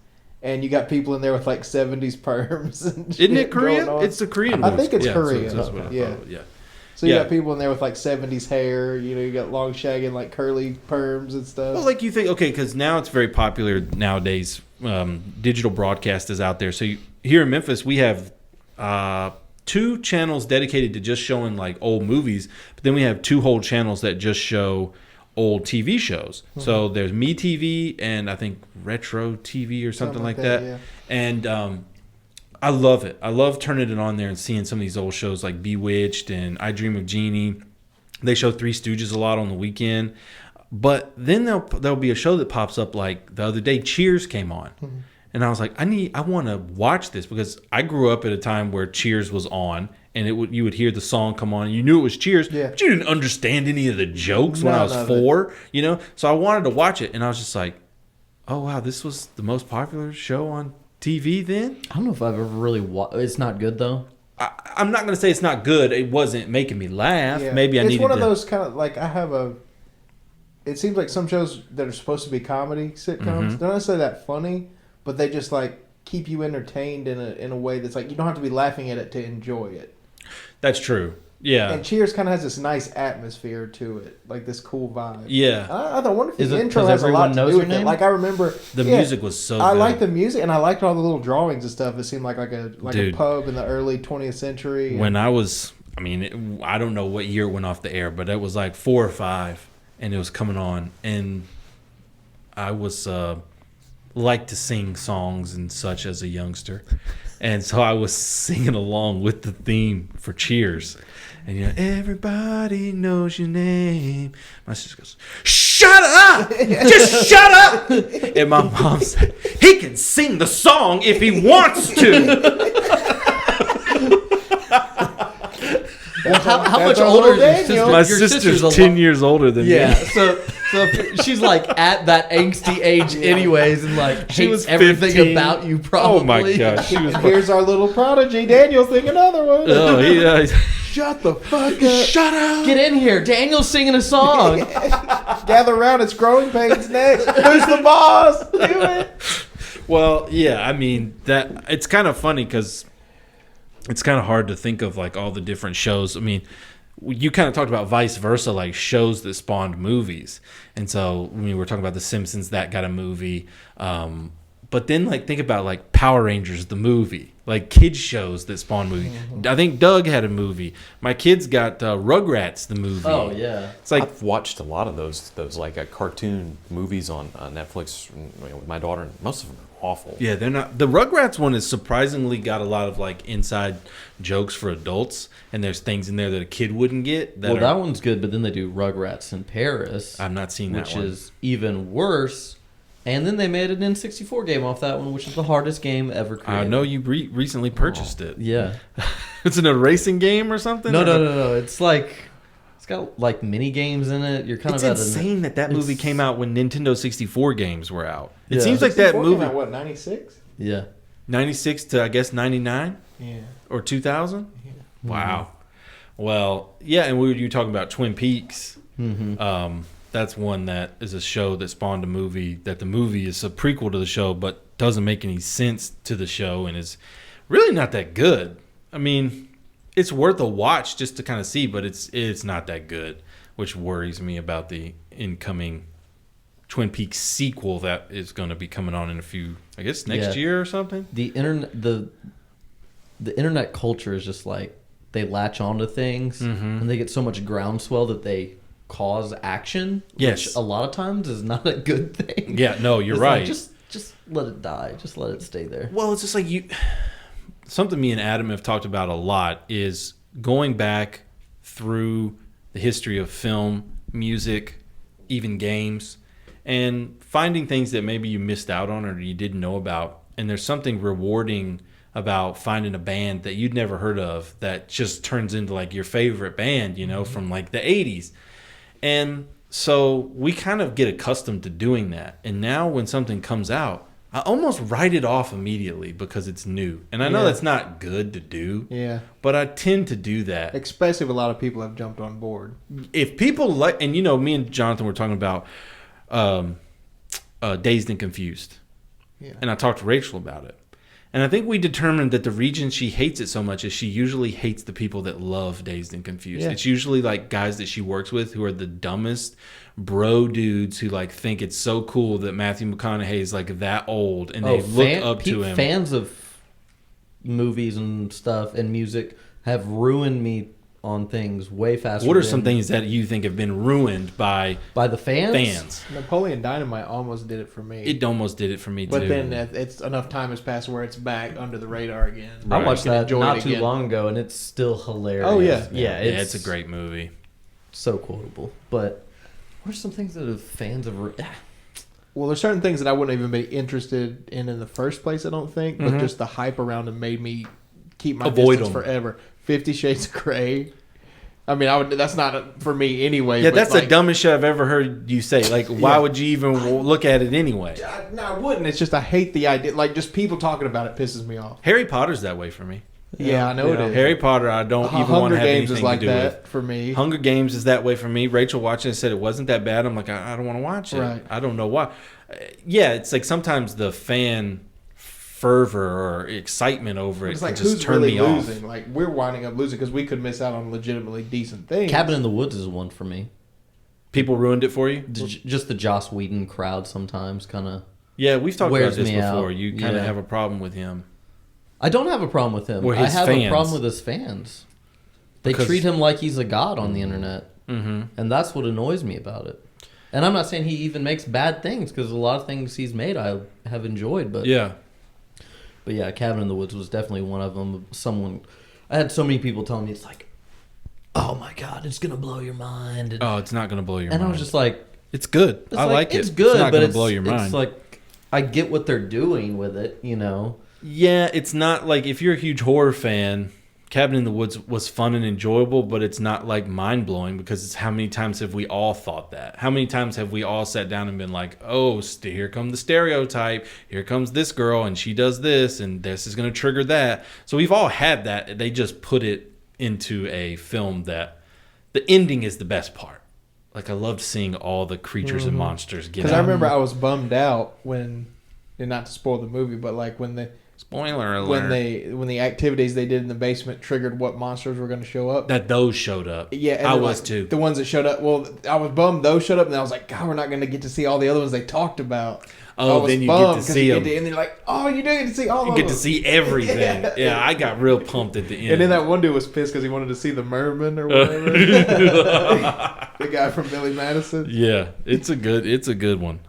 and you got people in there with like 70s perms. And Isn't it shit Korea? going on. It's a Korean. I War. think it's Yeah, Korea. So that's what I Yeah. thought. Yeah. So you Yeah. got people in there with like 70s hair. You got long shaggy, like curly perms and stuff. Well, like you think, okay, because now it's very popular nowadays. Digital broadcast is out there. So here in Memphis, we have 2 channels dedicated to just showing like old movies, but then we have 2 whole channels that just show old TV shows. So there's Me TV and I think Retro TV or something like that. yeah. And I love it. I love turning it on there and seeing some of these old shows like Bewitched and I Dream of Jeannie. They show Three Stooges a lot on the weekend. But then there'll be a show that pops up like the other day, Cheers came on. And I was like, I want to watch this because I grew up at a time where Cheers was on and you would hear the song come on and you knew it was Cheers, Yeah. but you didn't understand any of the jokes when I was None of it. 4, So I wanted to watch it and I was just like, oh wow, this was the most popular show on TV then? I don't know if I've ever really It's not good though. I'm not going to say it's not good. It wasn't making me laugh. Yeah. Maybe I it's needed one of to. those kind of like I have a. It seems like some shows that are supposed to be comedy sitcoms, Mhm. they're not necessarily that funny, but they just like keep you entertained in a way that's like you don't have to be laughing at it to enjoy it. That's true. Yeah. And Cheers kind of has this nice atmosphere to it, like this cool vibe. Yeah. I wonder if Is the it intro 'cause has a lot everyone to knows do your with it. name? Like I remember The yeah, music was so I good. liked the music and I liked all the little drawings and stuff. It seemed like a Dude. pub in the early 20th century. When I was, I don't know what year it went off the air, but it was like 4 or 5 and it was coming on and I was liked to sing songs and such as a youngster. And so I was singing along with the theme for Cheers. And, everybody knows your name. My sister goes, shut up! Just shut up! And my mom said, he can sing the song if he wants to. Well, how much older is your sister? My sister's 10 years older than me. Yeah, so she's like at that angsty age anyways, and like She hates was everything 15. about you probably. Oh my gosh. She was Here's our little prodigy. Daniel, sing another one. Oh, yeah. Shut the fuck up. Shut up. Get in here. Daniel's singing a song. Gather around. It's Growing Pains next. Who's the boss? Do it. Well, yeah, I mean, that it's kind of funny because it's kind of hard to think of like all the different shows. I mean, you kind of talked about vice versa, like shows that spawned movies. And so, I mean, we're talking about The Simpsons, that got a movie. But then, like, think about like Power Rangers, the movie, like kids shows that spawned movies. I think Doug had a movie. My kids got Rugrats, the movie. Oh yeah, It's like, I've watched a lot of those like cartoon movies on Netflix with my daughter, and most of them are awful. yeah, they're not. The Rugrats one is surprisingly got a lot of like inside jokes for adults, and there's things in there that a kid wouldn't get. well that one's good, but then they do Rugrats in Paris, I've not seen that which one. is even worse. And then they made an N64 game off that one, which is the hardest game ever created. I know you recently purchased it. Yeah. It's in a racing game or something? No. It's like it's got like mini games in it. You're kind It's of at insane that movie it's- came out when Nintendo 64 games were out. It Yeah. seems like that 64 movie, came out, what, 96? Yeah. 96 to I guess 99 Yeah. or 2000. Yeah. Wow. Well, yeah, and you were talking about Twin Peaks. Mm-hmm. That's one that is a show that spawned a movie. That the movie is a prequel to the show, but doesn't make any sense to the show, and is really not that good. I mean, it's worth a watch just to kind of see, but it's not that good, which worries me about the incoming Twin Peaks sequel that is going to be coming on in a few, I guess next year or something. The internet culture is just like they latch onto things and they get so much groundswell that they cause action. Yes. Which a lot of times is not a good thing. Yeah, no, you're It's right. like, just let it die. Just let it stay there. Well, it's just like something me and Adam have talked about a lot is going back through the history of film, music, even games, and finding things that maybe you missed out on or you didn't know about. And there's something rewarding about finding a band that you'd never heard of that just turns into like your favorite band, from like the 80s. And so we kind of get accustomed to doing that. And now when something comes out, I almost write it off immediately because it's new. And I know that's not good to do. Yeah. But I tend to do that. Especially if a lot of people have jumped on board. If people like, and me and Jonathan were talking about Dazed and Confused. Yeah. And I talked to Rachel about it. And I think we determined that the reason she hates it so much is she usually hates the people that love Dazed and Confused. Yeah. It's usually like guys that she works with who are the dumbest bro dudes who like think it's so cool that Matthew McConaughey is like that old and they look up to him. Fans of movies and stuff and music have ruined me on things way faster. What are some things that you think have been ruined by the fans? Napoleon Dynamite almost did it for me. It almost did it for me too. But then it's enough time has passed where it's back under the radar again. I watched You can that enjoy not it too again. long ago, and it's still hilarious. Oh, yeah. yeah, it's a great movie. so quotable. But what are some things that have fans have? Well, there's certain things that I wouldn't even be interested in the first place, I don't think. But just the hype around them made me keep my Avoid distance them. forever. 50 Shades of Grey. I mean, that's not for me anyway. Yeah, but that's like, the dumbest shit I've ever heard you say. Like, why would you even look at it anyway? No, I wouldn't. It's just I hate the idea. Like, just people talking about it pisses me off. Harry Potter's that way for me. Yeah, I know it is. Harry Potter, I don't even want Hunger to have Games anything is like to do that with. for me. Hunger Games is that way for me. Rachel watched it and said it wasn't that bad. I'm like, I don't want to watch it. Right. I don't know why. Yeah, it's like sometimes the fan fervor or excitement over it It's can like just who's turn really me losing? off. Like we're winding up losing because we could miss out on legitimately decent things. Cabin in the Woods is one for me. People ruined it for you? Just the Joss Whedon crowd sometimes kind of. Yeah, we've talked about Wears this me before. out. You kind of Yeah. have a problem with him. I don't have a problem with him. Or I his have fans. a problem with his fans. They Because- treat him like he's a god on the internet, Mm-hmm. and that's what annoys me about it. And I'm not saying he even makes bad things, because a lot of things he's made I have enjoyed. But yeah, Cabin in the Woods was definitely one of them. I had so many people telling me, it's like, oh my God, it's going to blow your mind. And, it's not going to blow your mind. And I was just like, it's good. I like it. It's good, it's not but going to blow your mind. It's like, I get what they're doing with it, you know? Yeah, it's not like, if you're a huge horror fan, Cabin in the Woods was fun and enjoyable, but it's not like mind-blowing, because it's how many times have we all thought that? How many times have we all sat down and been like, oh, here comes the stereotype, here comes this girl and she does this and this is going to trigger that. So we've all had that. They just put it into a film that the ending is the best part. Like, I loved seeing all the creatures and monsters get out. Because I remember I was bummed out when, and not to spoil the movie, but like when the spoiler alert, when the activities they did in the basement triggered what monsters were going to show up. That those showed up. Yeah, and I then, was like, too. The ones that showed up. Well, I was bummed those showed up, and I was like, God, we're not going to get to see all the other ones they talked about. Oh, then you get to see them. And they're like, oh, you do get to see all of them. You get to see everything. Yeah, I got real pumped at the end. And then that one dude was pissed because he wanted to see the merman or whatever. The guy from Billy Madison. Yeah, it's a good one.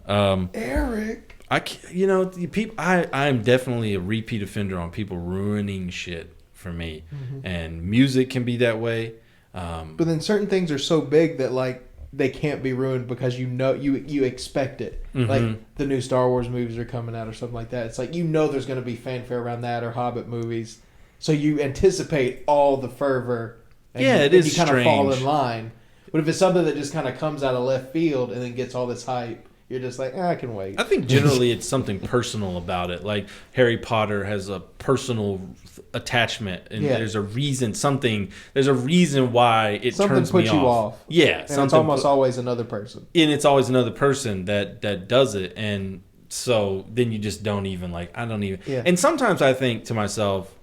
Eric. I'm definitely a repeat offender on people ruining shit for me. Mm-hmm. And music can be that way. But then certain things are so big that, like, they can't be ruined because you expect it. Mm-hmm. Like the new Star Wars movies are coming out or something like that. It's like, there's going to be fanfare around that, or Hobbit movies. So you anticipate all the fervor. And you kind of fall in line. But if it's something that just kind of comes out of left field and then gets all this hype, you're just like, I can wait. I think generally it's something personal about it. Like Harry Potter has a personal attachment, and there's a reason why it something turns me puts you off. Yeah, and it's almost always another person. And it's always another person that does it, and so then you just don't even like. I don't even. Yeah. And sometimes I think to myself,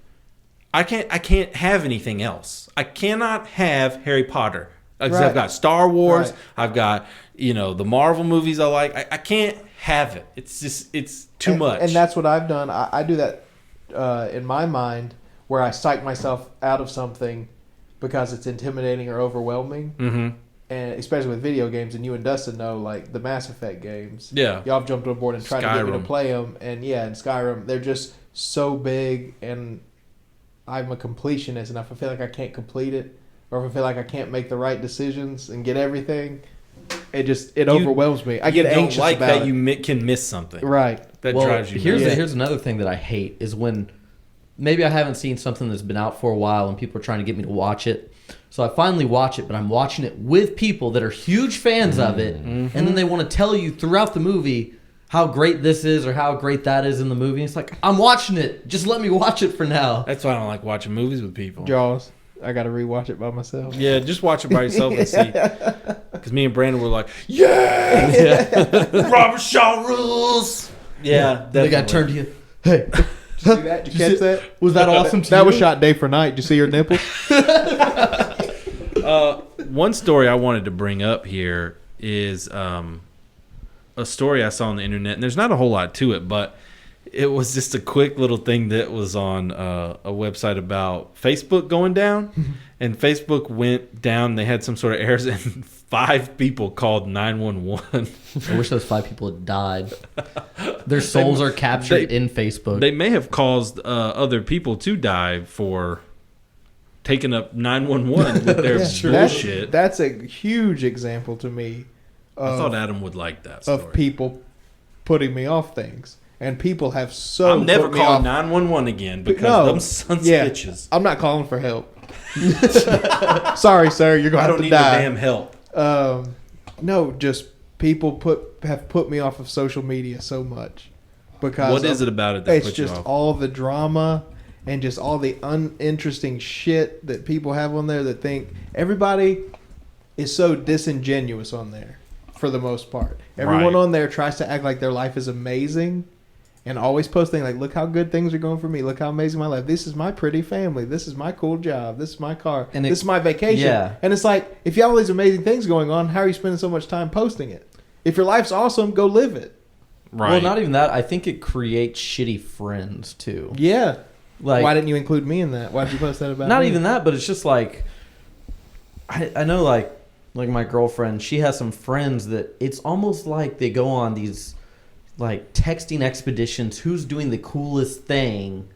I can't have anything else. I cannot have Harry Potter. Because I've got Star Wars, I've got the Marvel movies I like. I can't have it. It's too much. And that's what I've done. I do that in my mind, where I psych myself out of something because it's intimidating or overwhelming. Mm-hmm. And especially with video games, and you and Dustin know, like the Mass Effect games. Yeah, y'all have jumped on board and tried to get me to play them. And in Skyrim, they're just so big, and I'm a completionist, and if I feel like I can't complete it, or if I feel like I can't make the right decisions and get everything, it overwhelms me. I get anxious about it. You don't like that you can miss something. Right. That drives you nuts. Here's another thing that I hate is when maybe I haven't seen something that's been out for a while and people are trying to get me to watch it. So I finally watch it, but I'm watching it with people that are huge fans of it, and then they want to tell you throughout the movie how great this is or how great that is in the movie. It's like, I'm watching it. Just let me watch it for now. That's why I don't like watching movies with people. Jaws. I got to rewatch it by myself. Yeah, just watch it by yourself and see. Because me and Brandon were like, yeah! Robert Shaw rules! Yeah, definitely. They got turned to you. Hey. Did you see that? Did you catch that? Was that awesome to you? That was shot day for night. Did you see her nipples? One story I wanted to bring up here is a story I saw on the internet. And there's not a whole lot to it, but it was just a quick little thing that was on a website about Facebook going down. And Facebook went down. They had some sort of errors, and 5 people called 911. I wish those 5 people had died. Their souls are captured in Facebook. They may have caused other people to die for taking up 911 with their bullshit. That's a huge example to me. I thought Adam would like that story. Of people putting me off things. And people have I'm never calling 911 again because them sons of bitches. I'm not calling for help. Sorry, sir. You're going to have to die. I don't need the damn help. No, just people have put me off of social media so much. Because what is it about it that puts you off? It's just all the drama and just all the uninteresting shit that people have on there that think everybody is so disingenuous on there for the most part. Everyone on there tries to act like their life is amazing. And always posting like, look how good things are going for me. Look how amazing my life. This is my pretty family. This is my cool job. This is my car. And this is my vacation. Yeah. And it's like, if you have all these amazing things going on, how are you spending so much time posting it? If your life's awesome, go live it. Right. Well, not even that. I think it creates shitty friends too. Yeah. Like, why didn't you include me in that? Why did you post that about me? Not even that, but it's just like, I know like like my girlfriend, she has some friends that it's almost like they go on these like texting expeditions. Who's doing the coolest thing,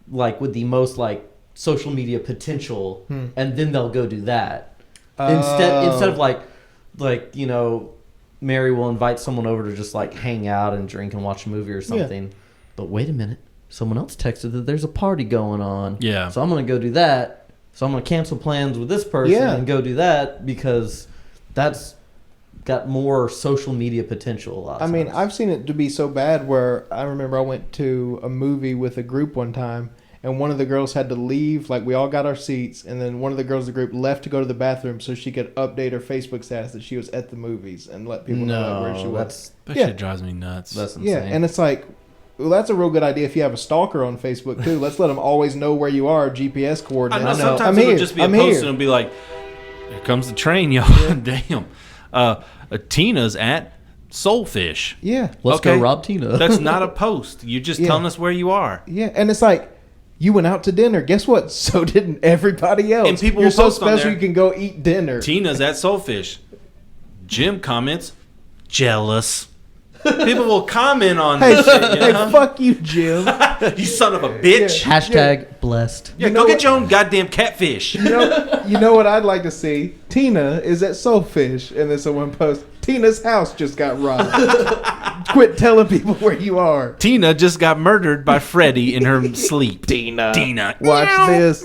like with the most like social media potential, and then they'll go do that instead of like you know, Mary will invite someone over to just like hang out and drink and watch a movie or something. Yeah. But wait a minute, someone else texted that there's a party going on. Yeah, so I'm gonna go do that. So I'm going to cancel plans with this person and go do that because that's got more social media potential a lot. I mean, I've seen it to be so bad where I remember I went to a movie with a group one time and one of the girls had to leave. Like, we all got our seats, and then one of the girls in the group left to go to the bathroom so she could update her Facebook status that she was at the movies and let people know where she was. That shit drives me nuts. That's insane. Yeah, and it's like, well, that's a real good idea if you have a stalker on Facebook, too. Let's let them always know where you are, GPS coordinates. I know. Sometimes it'll just be a post and it'll be like, here comes the train, y'all. Yeah. Damn. Tina's at Soulfish. Yeah. Let's go rob Tina. That's not a post. You're just telling us where you are. Yeah, and it's like, you went out to dinner. Guess what? So didn't everybody else. And people You're so post on special there, you can go eat dinner. Tina's at Soulfish. Jim comments, jealous. People will comment on this shit, Hey, fuck you, Jim. You son of a bitch. Yeah. Hashtag blessed. Yeah, go get your own goddamn catfish. You know what I'd like to see? Tina is at Soulfish, and then someone posts, Tina's house just got robbed. Quit telling people where you are. Tina just got murdered by Freddy in her sleep. Tina. Watch this.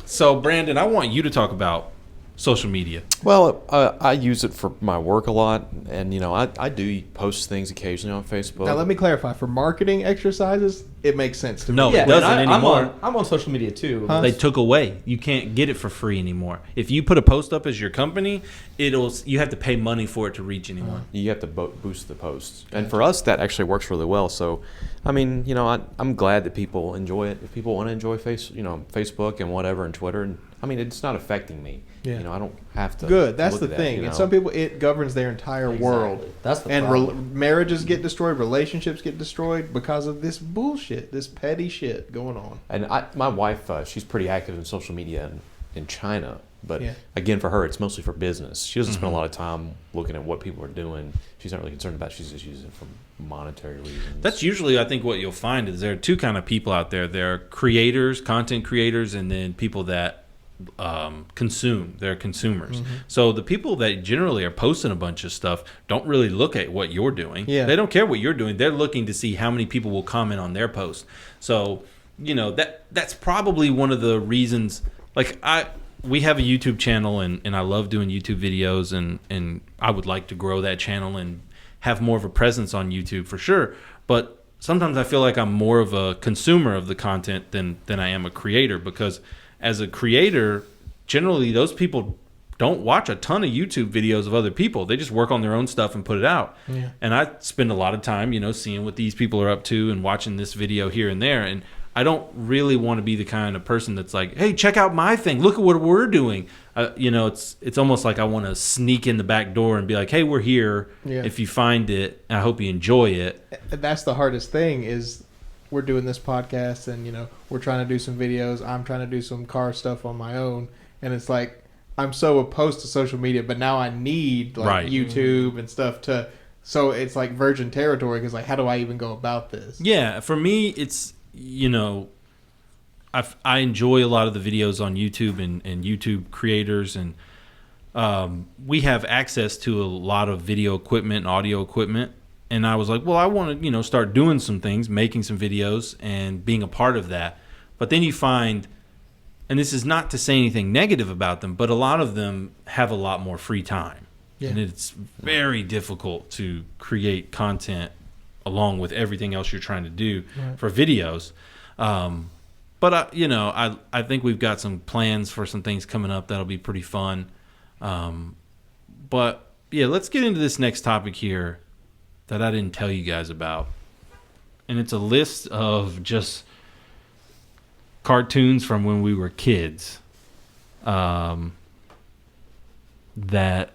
So, Brandon, I want you to talk about social media. Well, I use it for my work a lot, and you know, I do post things occasionally on Facebook. Now let me clarify: for marketing exercises, it makes sense to me. No, it doesn't anymore. I'm on social media too. They took away. You can't get it for free anymore. If you put a post up as your company, you have to pay money for it to reach anyone. You have to boost the posts, and for us, that actually works really well. So, I mean, you know, I'm glad that people enjoy it. If people want to enjoy Facebook and whatever and Twitter, and I mean, it's not affecting me. Yeah. You know, I don't have to. Good. That's the thing. And some people, it governs their entire world. That's the problem. And marriages get destroyed, relationships get destroyed because of this bullshit, this petty shit going on. And my wife, she's pretty active in social media in China. But again, for her, it's mostly for business. She doesn't spend a lot of time looking at what people are doing. She's not really concerned about it. She's just using it for monetary reasons. That's usually, I think, what you'll find is there are two kind of people out there. There are creators, content creators, and then people that consume. They're consumers. So the people that generally are posting a bunch of stuff don't really look at what you're doing. They don't care what you're doing. They're looking to see how many people will comment on their post. So, you know, that's probably one of the reasons. Like, we have a YouTube channel, and I love doing YouTube videos, and I would like to grow that channel and have more of a presence on YouTube for sure. But sometimes I feel like I'm more of a consumer of the content than I am a creator, because as a creator, generally those people don't watch a ton of YouTube videos of other people. They just work on their own stuff and put it out. Yeah. And I spend a lot of time, you know, seeing what these people are up to and watching this video here and there. And I don't really want to be the kind of person that's like, hey, check out my thing. Look at what we're doing. You know, it's almost like I want to sneak in the back door and be like, hey, we're here. Yeah. If you find it, I hope you enjoy it. That's the hardest thing is we're doing this podcast and, you know, we're trying to do some videos. I'm trying to do some car stuff on my own. And it's like, I'm so opposed to social media, but now I need like YouTube and stuff to, so it's like virgin territory because like, how do I even go about this? Yeah. For me, it's, you know, I enjoy a lot of the videos on YouTube and YouTube creators, and we have access to a lot of video equipment and audio equipment. And I was like, well, I want to, you know, start doing some things, making some videos and being a part of that. But then you find, and this is not to say anything negative about them, but a lot of them have a lot more free time. Yeah. And it's very difficult to create content along with everything else you're trying to do for videos. But, you know, I think we've got some plans for some things coming up that'll be pretty fun. But, yeah, let's get into this next topic here that I didn't tell you guys about. And it's a list of just cartoons from when we were kids that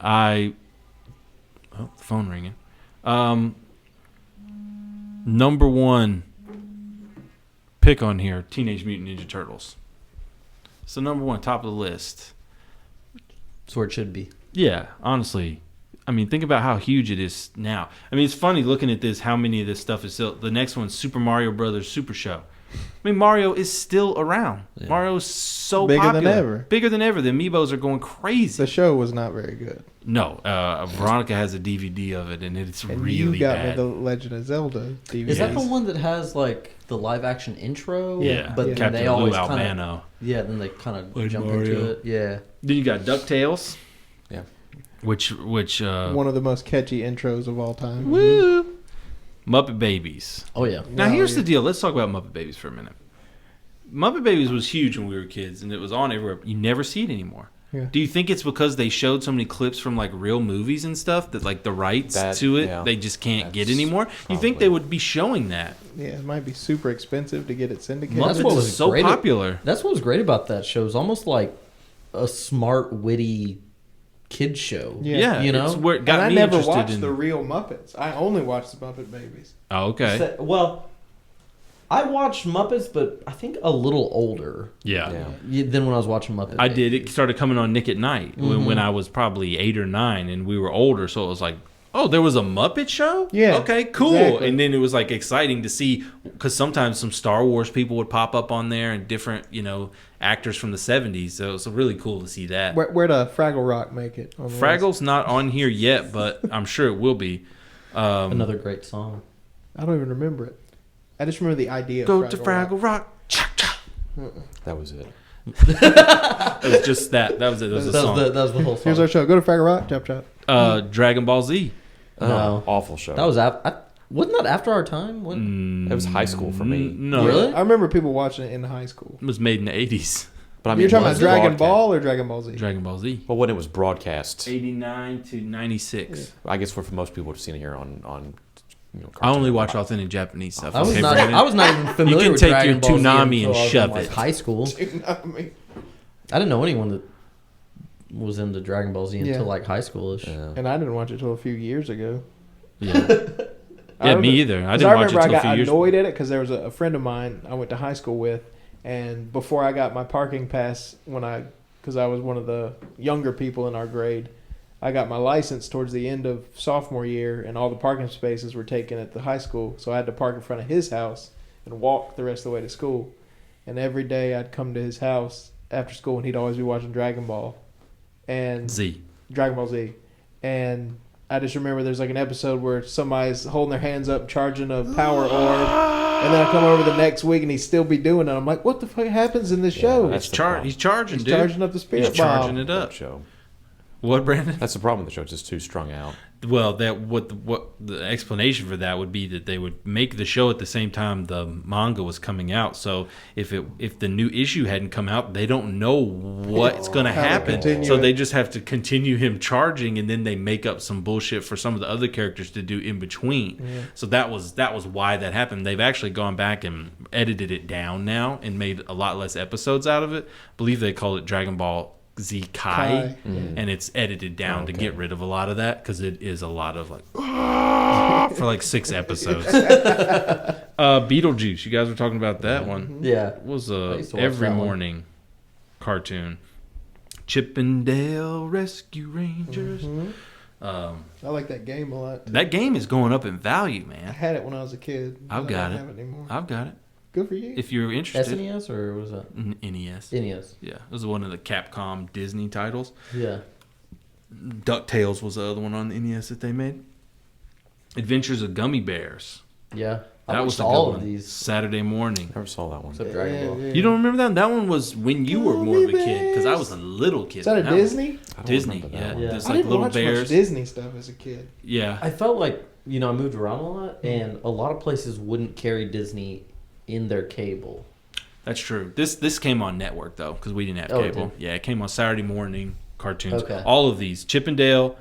I... Oh, the phone ringing. Number one pick on here, Teenage Mutant Ninja Turtles. So number one, top of the list. It's where it should be. Yeah, honestly. I mean, think about how huge it is now. I mean, it's funny looking at this, how many of this stuff is still. The next one's Super Mario Brothers Super Show. I mean, Mario is still around. Yeah. Mario is so bigger popular. than ever. Bigger than ever. The Amiibos are going crazy. The show was not very good. No. Veronica has a DVD of it, and it's and really you got bad. me the Legend of Zelda DVD. Is that the one that has, like, the live-action intro? Yeah. But then Captain they always Lou kind Albano. of... Yeah, then they kind of jump Mario. into it. Yeah. Then you got DuckTales. Yeah. Which one of the most catchy intros of all time. Woo! Muppet Babies. Oh, yeah. Now, here's the deal. Let's talk about Muppet Babies for a minute. Muppet Babies was huge when we were kids, and it was on everywhere. You never see it anymore. Yeah. Do you think it's because they showed so many clips from like real movies and stuff that like the rights to it they just can't get anymore? Probably. You think they would be showing that? Yeah, it might be super expensive to get it syndicated. Muppets what was is so great popular. That's what was great about that show. It was almost like a smart, witty kids show. Yeah, you know? it's where it got and I me never interested watched in the real Muppets. I only watched the Muppet Babies. Oh, okay. Well, I watched Muppets, but I think a little older Yeah. than when I was watching Muppets. I did. It started coming on Nick at Night when I was probably 8 or 9, and we were older, so it was like, oh, there was a Muppet show? Yeah, Okay, cool. exactly. And then it was like exciting to see, because sometimes some Star Wars people would pop up on there and different, actors from the 70s. So it was really cool to see that. Where'd Fraggle Rock make it? On the Fraggle's not on here yet, but I'm sure it will be. Another great song. I don't even remember it. I just remember the idea Go of to Fraggle Rock. That was it. It was just that. That was it. That was a song. That was the whole song. Here's our show. Go to Fraggle Rock. Chop chop. Dragon Ball Z. No. Awful show. That was wasn't that after our time? When? It was high school for me. No. Really? I remember people watching it in high school. It was made in the 80s. But I mean, You're talking about was Dragon broadcast- Ball or Dragon Ball Z? Dragon Ball Z. Well, when it was broadcast, 89 to 96. I guess for most people have seen it here on I only watch authentic Japanese stuff. I was okay, not. Brandon? I was not even familiar can with take Dragon your Ball Z Toonami until and I was shove in, like, it. high school. I I didn't know anyone that was into Dragon Ball Z until like high schoolish. Yeah. And I didn't watch it till a few years ago. Yeah, I me remember- either. I 'cause didn't watch it remember till a I few got years. annoyed at it because there was a friend of mine I went to high school with, and before I got my parking pass, because I was one of the younger people in our grade, I got my license towards the end of sophomore year, and all the parking spaces were taken at the high school, so I had to park in front of his house and walk the rest of the way to school. And every day I'd come to his house after school, and he'd always be watching Dragon Ball and Z. Dragon Ball Z. And I just remember there's like an episode where somebody's holding their hands up, charging a power orb, and then I come over the next week and he'd still be doing it. I'm like, what the fuck happens in this show? that's He's the problem. He's charging, He's dude. charging up the spirit He's charging bomb. it up. That show. What, Brandon? That's the problem with the show. It's just too strung out. Well, what the explanation for that would be that they would make the show at the same time the manga was coming out. So if the new issue hadn't come out, they don't know what's going to How to happen. continue So it. they just have to continue him charging, and then they make up some bullshit for some of the other characters to do in between. Yeah. So that was why that happened. They've actually gone back and edited it down now and made a lot less episodes out of it. I believe they call it Dragon Ball Z Kai, and it's edited down to get rid of a lot of that because it is a lot of like for like 6 episodes. Beetlejuice, you guys were talking about that one. Yeah. It was I used to watch every that one. morning cartoon. Chippendale Rescue Rangers. I like that game a lot. That game is going up in value, I man. had it when I was a kid. I've but I got don't it. have it anymore. I've got it. Good for you. If you're interested. SNES or was that NES. NES? Yeah, it was one of the Capcom Disney titles. Yeah. DuckTales was the other one on the NES that they made. Adventures of Gummy Bears. Yeah. I That watched was a all good of one. these Saturday morning. Never saw that one. except Dragon Ball. You don't remember that one? That one was when you were more of a kid, because I was a little kid. Is that a when one- Disney? I don't Disney, remember that yeah. one. Yeah. There's I like didn't little watch bears. much Disney stuff as a kid. Yeah. I felt like, I moved around a lot, and a lot of places wouldn't carry Disney in their cable. That's true. This came on network though, because we didn't have Oh, it cable. did? Yeah, it came on Saturday morning cartoons. Okay. All of these, Chippendale,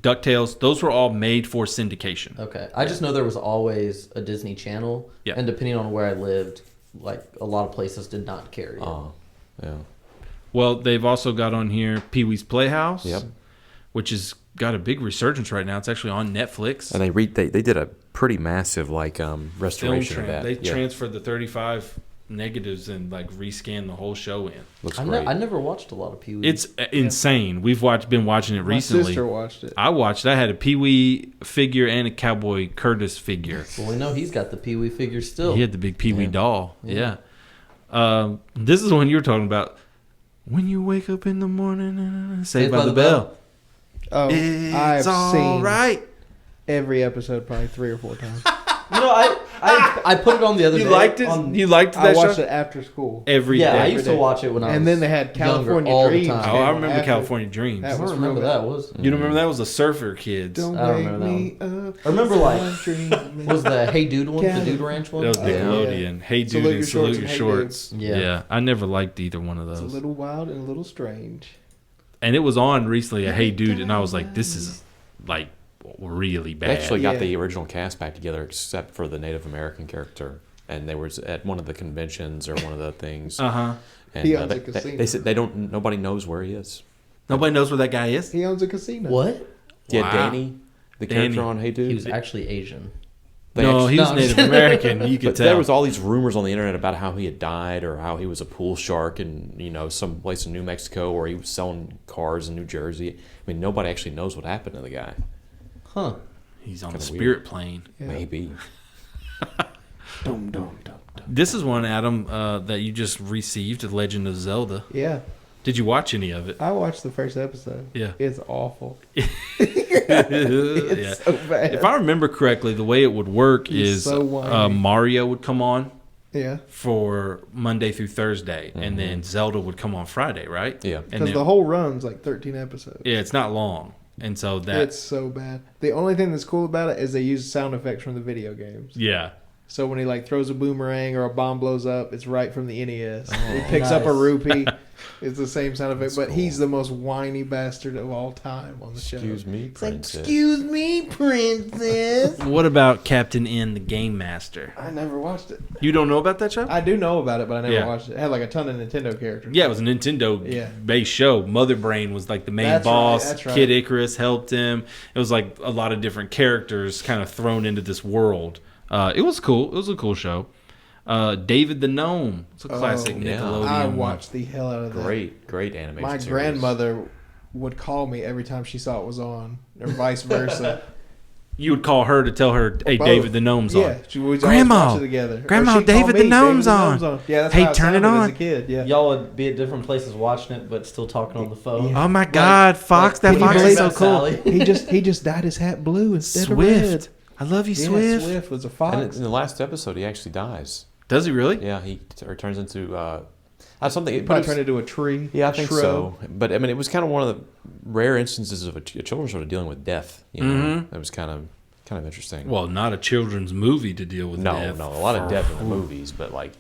DuckTales, those were all made for syndication. Okay. I just know there was always a Disney Channel, Yeah. and depending on where I lived, like a lot of places did not carry it. Oh, yeah. Well, they've also got on here Pee-wee's Playhouse, Yep. which has got a big resurgence right now. It's actually on Netflix. And they did a pretty massive restoration of that. They Yeah. transferred the 35 negatives and like rescan the whole show in. Looks I great. never watched a lot of Pee Wee. It's insane. We've been watching it My recently. sister watched it. I watched. I had a Pee Wee figure and a Cowboy Curtis figure. Well, we know he's got the Pee Wee figure still. He had the big Pee Wee Yeah. doll. Yeah. This is when you were talking about when you wake up in the morning. Saved by the Bell. Oh, It's I've seen all right. every episode probably 3 or 4 times. You know, I put it on the other day. You liked it? You liked I that watched show? it after school. Every day. Yeah, I every used to day. watch it when I was And then they had California all the Dreams. time. Oh, I came remember after. California Dreams. That I was don't remember real that bad. was. You don't remember that was the Surfer Kids. Don't I don't wake remember that me up. I remember, like, I'm dreaming. Was the Hey Dude one, the Dude Ranch one? That was Oh, yeah. Nickelodeon. Hey Dude Salute and Your Salute Shorts Your and Hey Shorts. Dude. Yeah. I never liked either one of It's a those. little wild and a little strange. And it was on recently a Hey Dude, and I was like, this is like really They bad. actually got Yeah. the original cast back together, except for the Native American character, and they were at one of the conventions or one of the things. Uh-huh. And He owns a they casino. said nobody knows where he is. Nobody knows where that guy is? He owns a casino. What? Yeah, Wow. Danny, the character Danny. on Hey Dude. He was actually Asian. They No, actually- he was No, Native American. You could But tell. there was all these rumors on the internet about how he had died or how he was a pool shark in some place in New Mexico or he was selling cars in New Jersey. I mean, nobody actually knows what happened to the guy. Huh. He's on the Kinda spirit plane. Yeah. Maybe. Dum, dum, dum, dum. This is one, Adam, that you just received, The Legend of Zelda. Yeah, Did you watch any of it? I watched the first episode. Yeah. It's awful. Yeah. It's so bad. If I remember correctly, the way it would work He's is so whiny. Mario would come on Yeah, for Monday through Thursday, and then Zelda would come on Friday, right? Yeah. And because then, the whole run's like 13 episodes. yeah, it's not long, and so that It's so bad. The only thing that's cool about it is they use sound effects from the video games. yeah. So when he like throws a boomerang or a bomb blows up, it's right from the NES. Oh, he picks up a nice. rupee. It's the same sound effect, That's but cool. he's the most whiny bastard of all time on the show. Excuse me, It's like, princess. excuse me, princess. What about Captain N, the Game Master? I never watched it. You don't know about that show? I do know about it, but I never Yeah. watched it. It had like a ton of Nintendo characters. Yeah, it was a Nintendo Yeah. based show. Mother Brain was like the main That's right, boss. that's right. Kid Icarus helped him. It was like a lot of different characters kind of thrown into this world. It was cool. It was a cool show. David the Gnome. It's a classic yeah. Nickelodeon. I one. watched the hell out of that. Great animation. My series. grandmother would call me every time she saw it was on, or vice versa. You would call her to tell her, "Hey, Both. David the Gnome's Yeah, on." she would Grandma! always watch it together. Or Grandma, she'd call David the me, Gnome's the on. Yeah, that's Hey, how it turn it sounded on. as a kid. Yeah. Y'all would be at different places watching it, but still talking on the phone. Oh my God, Fox! like, that can you Fox believe is so that, cool. Sally? he just dyed his hat blue instead of Swift. red. I love you, Yeah, Swift. Swift was a And fox. in the last episode, he actually dies. Does he really? Yeah, he turns into something. He probably turned into a tree. Yeah, I think shrub. so. But I mean, it was kind of one of the rare instances of a children's show dealing with death. You know, Mhm. that was kind of interesting. Well, not a children's movie to deal with no, death. a lot of death in the Ooh. movies, but like,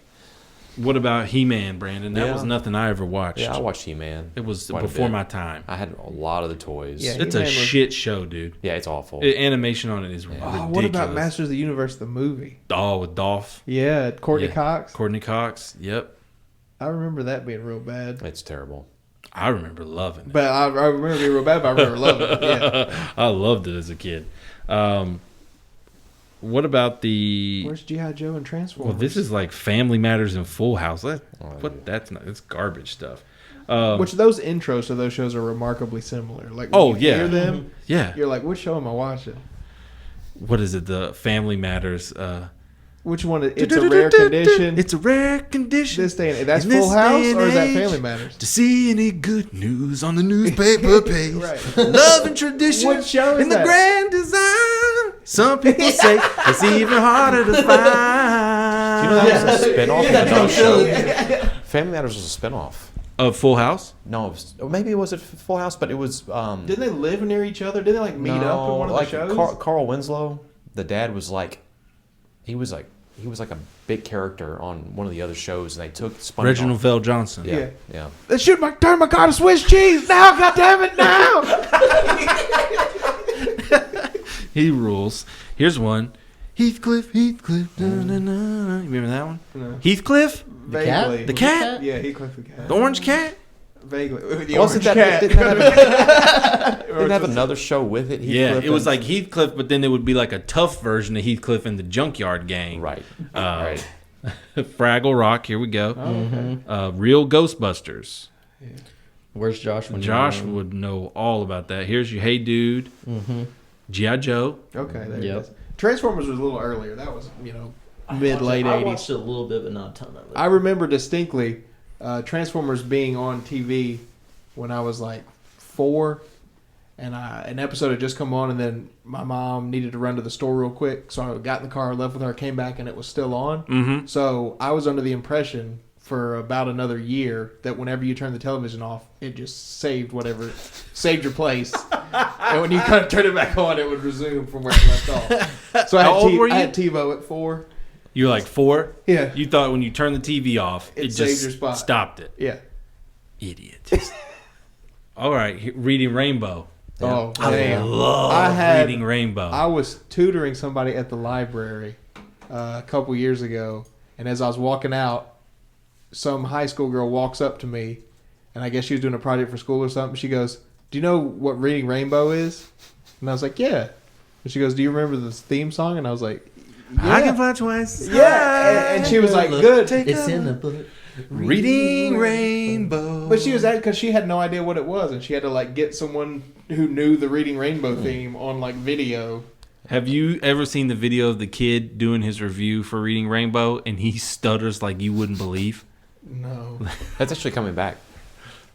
What about He-Man, Brandon? That Yeah. was nothing I ever watched. yeah, I watched He-Man. It was quite a before bit. my time. I had a lot of the toys. Yeah, It's a He-Man was- shit show, dude. Yeah, it's awful. Animation on it is Yeah. ridiculous. Oh, what about Masters of the Universe, the movie? Oh, with Dolph, Yeah, Courtney Yeah. Cox. Courtney Cox. Yep, I remember that being real bad. It's terrible. I remember loving it. But I remember it being real bad, but I remember loving it. Yeah. I loved it as a kid. What about the? Where's G.I. Joe and Transformers? Well, this is like Family Matters and Full House. Oh, That's not. It's garbage stuff. Which those intros to those shows are remarkably similar. Like, when Oh, you yeah. hear them, Yeah. you're like, which show am I watching? What is it? The Family Matters. Which one? It's a rare condition. It's a rare condition. This day and that's In this Full House, day and or is that age, Family Matters? To see any good news on the newspaper page. Right. Love and tradition What show is in the that? grand design. Some people say it's even harder to find. Do you know that was a spinoff Yeah, of that another comes show? in. Family Matters was a spinoff. Of Full House? No, it was, or maybe it was a Full House, but it was. Didn't they live near each other? Didn't they like meet up in one of like the shows? Carl Winslow, the dad was like, he was like a big character on one of the other shows, and they took SpongeBob. Reginald Vell Johnson. Yeah. Let's shoot my turn my car to Swiss cheese now. God damn it now! He rules. Here's one. Heathcliff. Na, na, na. You remember that one? No. Heathcliff? Vaguely. The cat? Yeah, he clicked the cat. The orange cat? Vaguely. The Wasn't orange that cat. didn't have another show with it? Yeah, Heathcliff it was and- like Heathcliff, but then there would be like a tough version of Heathcliff and the Junkyard Gang. right, Uh, right. Fraggle Rock. Here we go. Oh, okay. Real Ghostbusters. Where's Josh? When Josh would know all about that. Here's your Hey Dude. G.I. Joe. Okay. There Yep. it is. Transformers was a little earlier. That was, mid-late I 80s. watched it a little bit, but not a ton of it. I remember distinctly Transformers being on TV when I was like 4, and an episode had just come on, and then my mom needed to run to the store real quick, so I got in the car, left with her, came back, and it was still on. Mm-hmm. So I was under the impression for about another year that whenever you turn the television off, it just saved your place, and when you kind of turn it back on, it would resume from where it left off. So How old were you? I had TiVo at 4. You were like 4? Yeah. You thought when you turned the TV off, It it saved just your spot. stopped it. Yeah. Idiot. All right, Reading Rainbow. Oh, I damn. love had- Reading Rainbow. I was tutoring somebody at the library a couple years ago, and as I was walking out, some high school girl walks up to me, and I guess she was doing a project for school or something. She goes, "Do you know what Reading Rainbow is?" And I was like, "Yeah." And she goes, "Do you remember the theme song?" And I was like, "Yeah." I can fly twice. Yeah. And she was like, "Good." It's in the book. Reading Rainbow. But she was at because she had no idea what it was, and she had to like get someone who knew the Reading Rainbow theme on like video. Have you ever seen the video of the kid doing his review for Reading Rainbow, and he stutters like you wouldn't believe? No. That's actually coming back.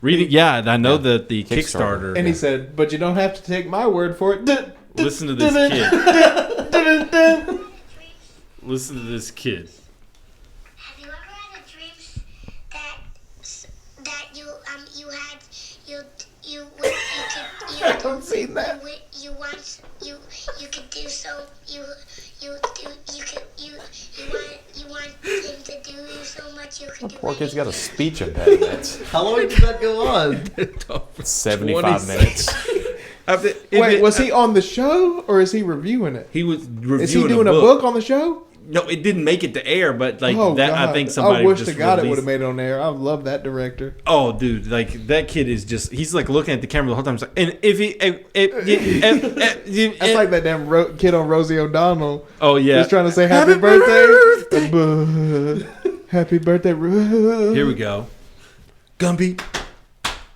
Reading, yeah, I know that the Kickstarter. Kickstarter. And he said, "But you don't have to take my word for it." Listen to this kid. Listen to this kid. Have you ever had a dream that you haven't seen that. you could do so you want him to do you so much you could do Poor kid's anything. got a speech impediment. How long did that go on? 75 minutes. Wait, was he on the show or is he reviewing it? He was reviewing Is he doing a book on the show? No, it didn't make it to air, but like Oh, that, God. I think somebody I wish just to God it released- would have made it on there. I love that director. Oh, dude, like that kid is just—he's like looking at the camera the whole time. He's like, and if he, That's like that damn kid on Rosie O'Donnell. oh yeah, He's trying to say happy birthday. Happy birthday. Here we go. Gumby.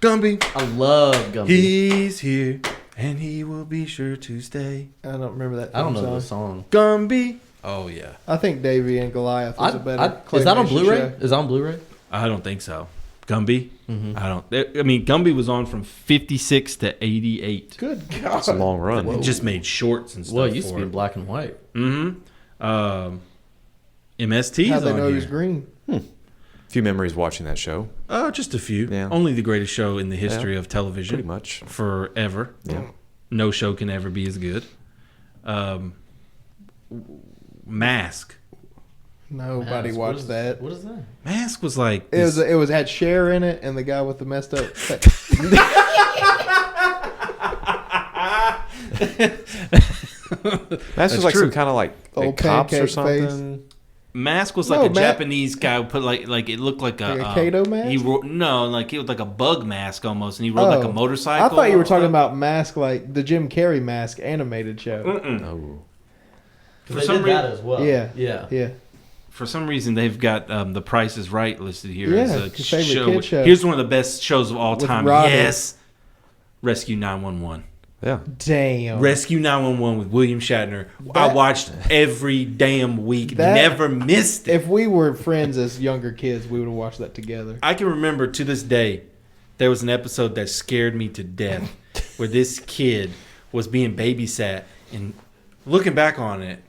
I love Gumby. He's here, and he will be sure to stay. I don't remember that. I don't know song. the song. Gumby. Oh yeah. I think Davy and Goliath was a better. Is that on claymation Blu-ray? show. Is that on Blu-ray? I don't think so. Gumby. I don't. I mean, Gumby was on from 56 to 88. Good God. That's a long run. It just made shorts and stuff. Well, it used to for be in it. black and white. MST How is they on know he was here. green? Few memories watching that show. Oh, just a few. Yeah. Only the greatest show in the history of television. Pretty much. Forever. Yeah. No show can ever be as good. Mask. Nobody Mask, watched that. What is that? Mask was like It was had Cher in it and the guy with the messed up. That's just like true. some kind of like Old cops or pancake something. Mask was like No, a Japanese guy who put like it looked like Like a Kato mask? He like it was like a bug mask almost, and he rode like a motorcycle. I thought you were talking about Mask, like the Jim Carrey Mask animated show. Oh. They some did reason- that as well. Yeah. Yeah. Yeah. For some reason, they've got The Price is Right listed here Yeah, as a your favorite show. kid show. Here's one of the best shows of all With time. Robin. Yes, Rescue 911. Yeah. Damn. Rescue 911 with William Shatner. I That- watched every damn week. That- Never missed it. If we were friends as younger kids, we would have watched that together. I can remember to this day, there was an episode that scared me to death where this kid was being babysat. And looking back on it,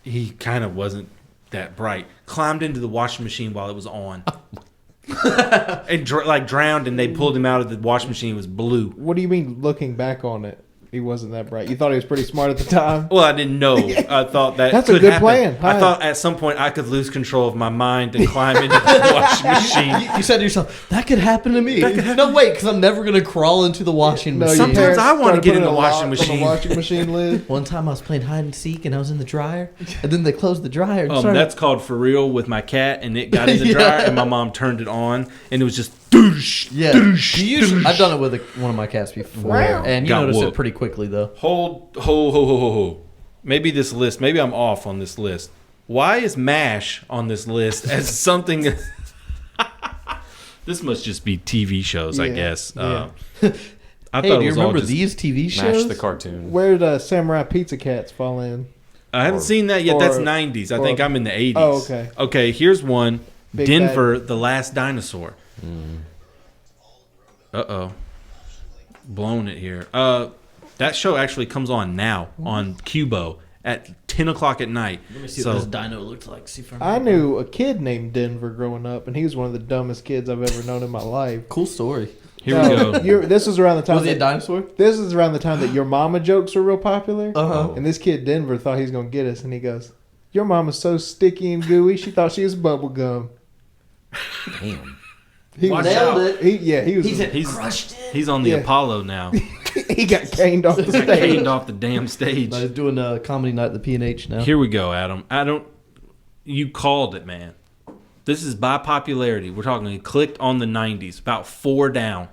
he kind of wasn't that bright. Climbed into the washing machine while it was on. And drowned, and they pulled him out of the washing machine. It was blue. What do you mean, looking back on it, he wasn't that bright? You thought he was pretty smart at the time? Well, I didn't know. I thought that That's a could good happen. plan. I Hi. thought at some point I could lose control of my mind and climb into the washing machine. You said to yourself, that could happen to me. No, wait, because I'm never going to crawl into the washing No, machine. your Sometimes parents I wanna started get in putting the a washing lock on machine. the washing machine lid. One time I was playing hide and seek and I was in the dryer, and then they closed the dryer. And started- That's called For Real with my cat, and it got in the Yeah. dryer, and my mom turned it on, and it was just doosh, yeah. doosh, You usually, doosh. I've done it with one of my cats before, Wow. and you Got notice it whooped. pretty quickly though. Hold. Maybe this list. Maybe I'm off on this list. Why is MASH on this list as something? This must just be TV shows, I guess. Yeah. I Hey, thought do it you was all remember just. these TV Mash shows? the cartoon. Where did Samurai Pizza Cats fall in? I haven't or- seen that yet. That's or- 90s. I or- think I'm in the 80s. Oh, okay. Okay, here's one. Big Denver, The Last Dinosaur. Mm. Uh-oh. Blowing it here. That show actually comes on now on Cubo at 10 o'clock at night. Let me see So- what this dino looked like. See if I knew a kid named Denver growing up, and he was one of the dumbest kids I've ever known in my life. Cool story. Here we go. This was around the time. Was he a dinosaur? This is around the time that Your Mama jokes were real popular. Uh-huh. And this kid Denver thought he was gonna get us, and he goes, "Your mama's so sticky and gooey, she thought she was bubble gum." Damn. He Watch was, out. He was. He's crushed it. He's on the Yeah. Apollo now. he got caned off the Got stage. caned off the damn stage. No, he's doing a comedy night at the P&H now. Here we go, Adam. You called it, man. This is by popularity. We're talking, it clicked on the 90s, about 4 down.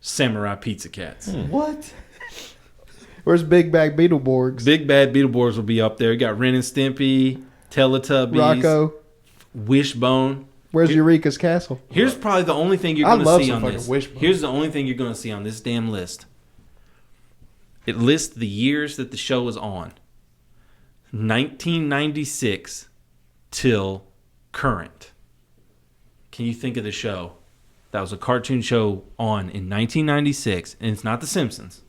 Samurai Pizza Cats. What? Where's Big Bag Beetleborgs? Big Bad Beetleborgs will be up there. You got Ren and Stimpy, Teletubbies, Rocco. Wishbone. Where's Eureka's Castle? Here's probably the only thing you're I going to love see some on fucking this. Wishbone. Here's the only thing you're going to see on this damn list. It lists the years that the show was on. 1996 till current. Can you think of the show? That was a cartoon show on in 1996, and it's not The Simpsons.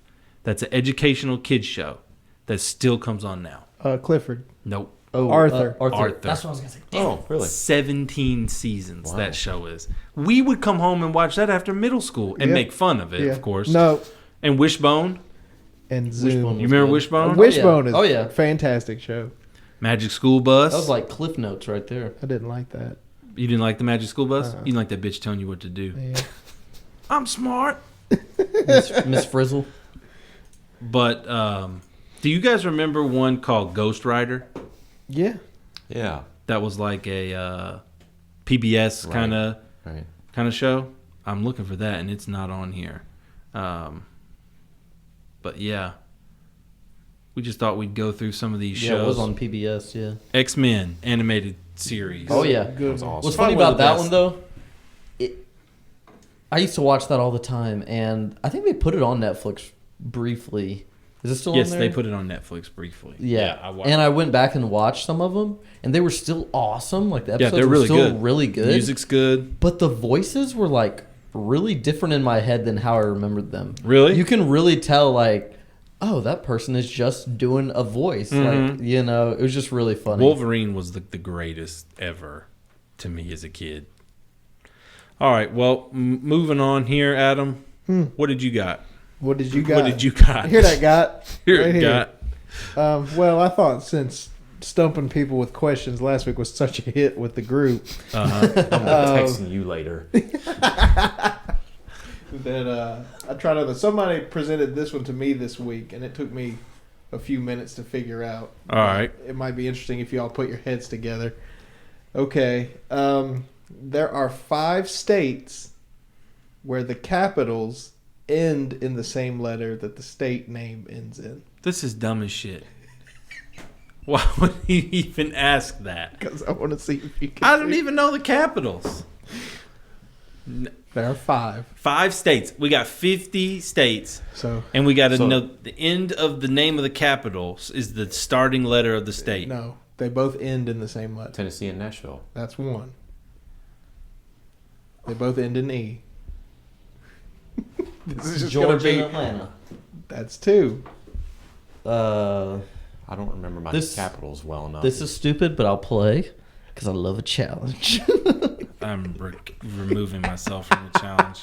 That's an educational kids show that still comes on now. Clifford. Nope. Oh, Arthur. Arthur. That's what I was going to say. Oh, really? 17 seasons Wow. that show is. We would come home and watch that after middle school and Yeah. make fun of it, Yeah. of course. No. And Wishbone. And Zoom. Wishbone You remember good. Wishbone? Wishbone is Oh, yeah. a fantastic show. Magic School Bus. That was like Cliff Notes right there. I didn't like that. You didn't like the Magic School Bus? Uh-uh. You didn't like that bitch telling you what to do. Yeah. I'm smart. Miss Frizzle. But do you guys remember one called Ghost Rider? Yeah. Yeah. That was like a PBS Right. kind of Right. show. I'm looking for that, and it's not on here. But yeah, we just thought we'd go through some of these Yeah, shows. it was on PBS, yeah. X-Men animated series. Oh, yeah. That Good. was awesome. What's Probably funny one about of the that best. one, though, I used to watch that all the time, and I think they put it on Netflix briefly. Is it still Yes, on there? they put it on Netflix briefly. Yeah, I watched. and I went back and watched some of them, and they were still awesome. Like the Yeah, episodes they're were really still good. really good. Music's good. But the voices were like really different in my head than how I remembered them. Really? You can really tell, like, oh, that person is just doing a voice. Mhm. Like, you know, it was just really funny. Wolverine was the greatest ever to me as a kid. All right, well, moving on here, Adam. What did you got? What did you got? What did you got? Hear that, got? Here Right it here. got. Well, I thought since stumping people with questions last week was such a hit with the group Uh-huh. I'm texting you later. that I tried other. Somebody presented this one to me this week, and it took me a few minutes to figure out. All right. It might be interesting if you all put your heads together. Okay. There are 5 states where the capitals end in the same letter that the state name ends in. This is dumb as shit. Why would you even ask that? Because I want to see if you can. I don't see. even know the capitals. There are 5. 5 states. We got 50 states, So and we got to So- know the end of the name of the capital is the starting letter of the state. no, they both end in the same letter. Tennessee and Nashville. That's 1. They both end in E. This is just gonna Georgia and be. Atlanta. That's 2. I don't remember my This- capitals well enough. This is stupid, but I'll play because I love a challenge. I'm removing myself from the challenge.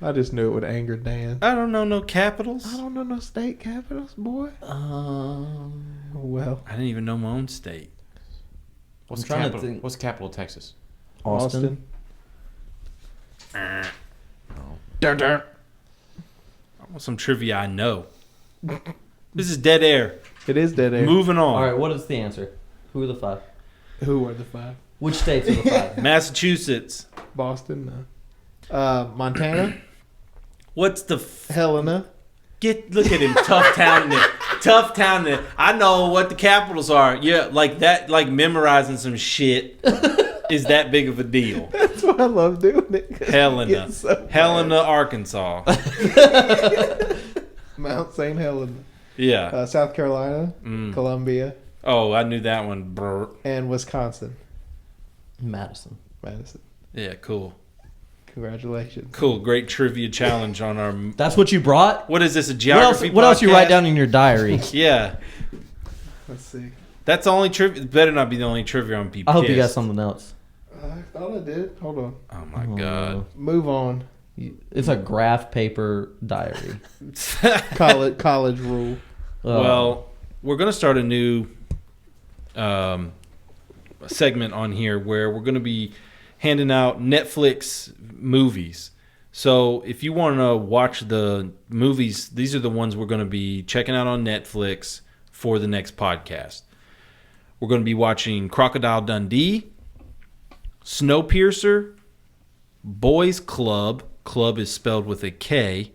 I just knew it would anger Dan. I don't know no capitals. I don't know no state capitals, boy. Well, I didn't even know my own state. What's I'm trying to capital? think. What's capital of Texas? Austin. Oh. I want some trivia I know. This is dead air. It is dead air. Moving on. All right, what is the answer? Who are the 5? Who are the 5? Which states are the 5? Massachusetts. Boston, no. Montana, What's the Helena, look at him tough towning it. tough town. I know what the capitals are. Yeah, like that. Like memorizing some shit is that big of a deal. That's why I love doing it. 'Cause Helena, it's so Helena, Arkansas. Mount St. Helena, Yeah. South Carolina, Columbia, Oh, I knew that one. Brr. and Wisconsin. Madison. Madison. Yeah, cool. Congratulations. Cool. Great trivia challenge on our. That's what you brought? What is this? A What geography? else? What else you podcast? write down in your diary? Yeah, Let's see. that's the only trivia. Better not be the only trivia on people. I hope you got something else. I thought I did. Hold on. Oh my god. Move on. It's a graph paper diary. College rule. Well, we're gonna start a new segment on here where we're gonna be handing out Netflix movies. So if you want to watch the movies, these are the ones we're going to be checking out on Netflix for the next podcast. We're going to be watching Crocodile Dundee, Snowpiercer, Boys Club. Club is spelled with a K.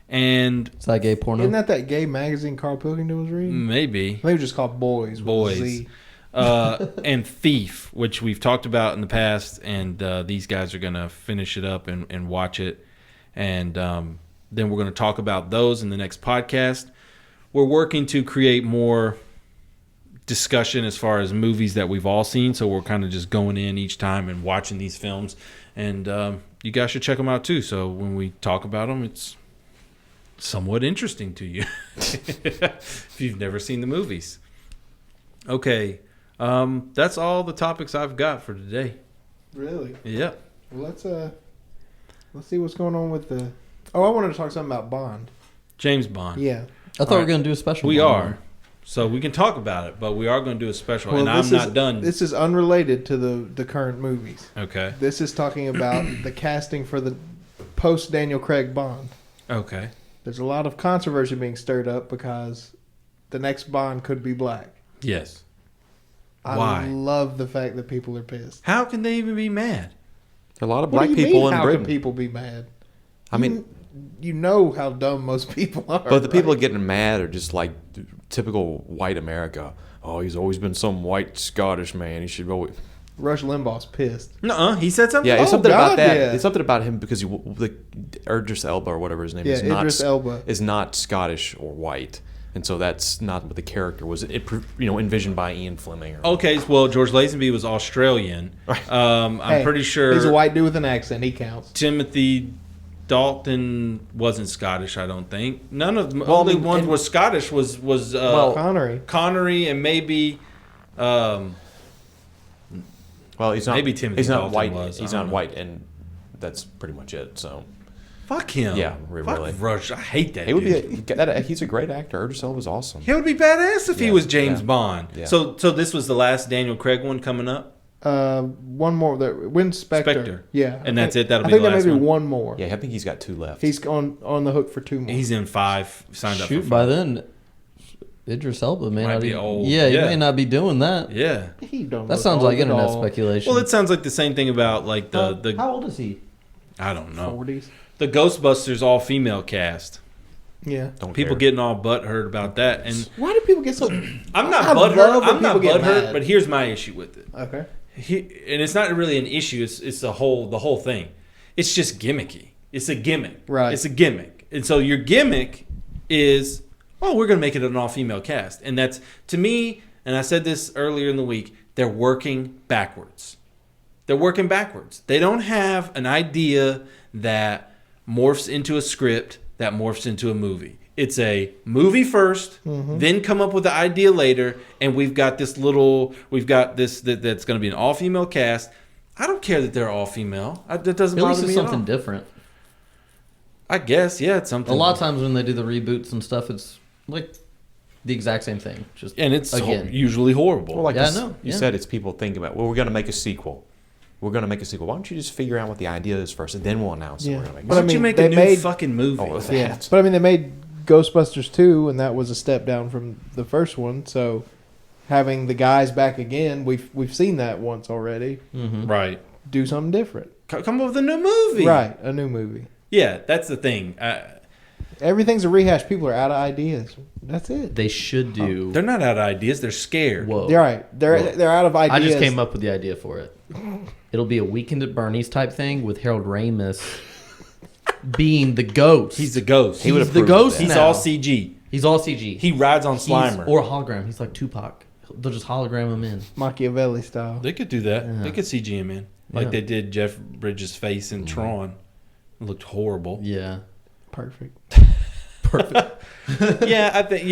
And Is that gay porno? Isn't that gay magazine Carl Pilkington was reading? maybe I think it was just called Boys. with a Boys. Z. And Thief, which we've talked about in the past, and these guys are going to finish it up and watch it. And then we're going to talk about those in the next podcast. We're working to create more discussion as far as movies that we've all seen, so we're kind of just going in each time and watching these films. And you guys should check them out too, so when we talk about them, it's somewhat interesting to you if you've never seen the movies. Okay. That's all the topics I've got for today. Really? Yeah. Well, let's see what's going on with the. Oh, I wanted to talk something about Bond. James Bond. Yeah. I thought we were going to do a special. We one. are. So we can talk about it, but we are going to do a special, Well, and I'm this not is- done. This is unrelated to the current movies. Okay. This is talking about the casting for the post Daniel Craig Bond. Okay. There's a lot of controversy being stirred up because the next Bond could be black. Yes. I Why? love the fact that people are pissed. How can they even be mad? There are a lot of What black do you people mean, in how Britain. can people be mad? I mean, You know how dumb most people are. but the people right? getting mad are just like typical white America. Oh, he's always been some white Scottish man. He should always. Rush Limbaugh's pissed. Nuh-uh. He said something? Yeah, it's Oh, something God, about that. yeah. It's something about him because Idris Elba or whatever his name Yeah, is not Idris Elba. is not Scottish or white, and so that's not what the character was. Envisioned by Ian Fleming. Or Okay, well, George Lazenby was Australian. I'm Hey, pretty sure he's a white dude with an accent. He counts. Timothy Dalton wasn't Scottish, I don't think. None of the Well, I only mean, ones and- was Scottish was Connery. Connery and maybe Well, he's not. Maybe Timothy He's not Dalton white. was, I He's don't not know. white, and that's pretty much it. So fuck him. Yeah, Fuck really. Rush. I hate that he would dude. be. He's a great actor. Idris Elba's awesome. He would be badass if he Yeah, was James yeah, Bond. yeah. So this was the last Daniel Craig one coming up? One more. Win Spectre. Spectre. Yeah. And that's it? That'll I be think the there last may be one? one more. Yeah, I think he's got 2 left. He's on the hook for 2 more. He's in 5, signed up Shoot, for by 5. then, Idris Elba may Might not be even, old. Yeah, he Yeah. may not be doing that. Yeah. He don't That look sounds old like at internet all. speculation. Well, it sounds like the same thing about like the How old is he? I don't know. 40s. The Ghostbusters all female cast. Yeah. Don't People care. getting all butthurt about that, and Why do people get so? I'm not I love butthurt. when I'm not people get butthurt, mad. but here's my issue with it. Okay. And it's not really an issue. It's the whole thing. It's just gimmicky. It's a gimmick. Right. It's a gimmick, and so your gimmick is, oh, we're gonna make it an all-female cast, and that's to me. And I said this earlier in the week. They're working backwards. They're working backwards. They don't have an idea that morphs into a script that morphs into a movie. It's a movie first, then come up with the idea later, and we've got this that's going to be an all-female cast. I don't care that they're all-female. That doesn't At least bother it's me at something all. different. I guess, yeah, it's something. A lot of times when they do the reboots and stuff, it's like the exact same thing. Just and it's again. usually horrible. Well, like Yeah, I you, know, you yeah. said, it's people thinking about. Well, we're going to make a sequel. We're going to make a sequel. Why don't you just figure out what the idea is first, and then we'll announce it. Yeah. We're going to make. Why a don't you mean, make they a new made- fucking movie? Oh, that. Yeah. But I mean, they made Ghostbusters 2, and that was a step down from the first one. So having the guys back again, we've seen that once already. Right. Do something different. Come up with a new movie. Right. A new movie. Yeah, that's the thing. Everything's a rehash. People are out of ideas. That's it. They should do. They're not out of ideas. They're scared. Whoa. They're right. They're out of ideas. I just came up with the idea for it. It'll be a Weekend at Bernie's type thing with Harold Ramis being the ghost. He's the ghost. He's would the approve of ghost that. He's now. all CG. He's all CG. He rides on Slimer. Or hologram. He's like Tupac. They'll just hologram him in. Machiavelli style. They could do that. Yeah. They could CG him in. Like Yeah. they did Jeff Bridges' face in Tron. It looked horrible. Yeah. Perfect. Yeah, I think,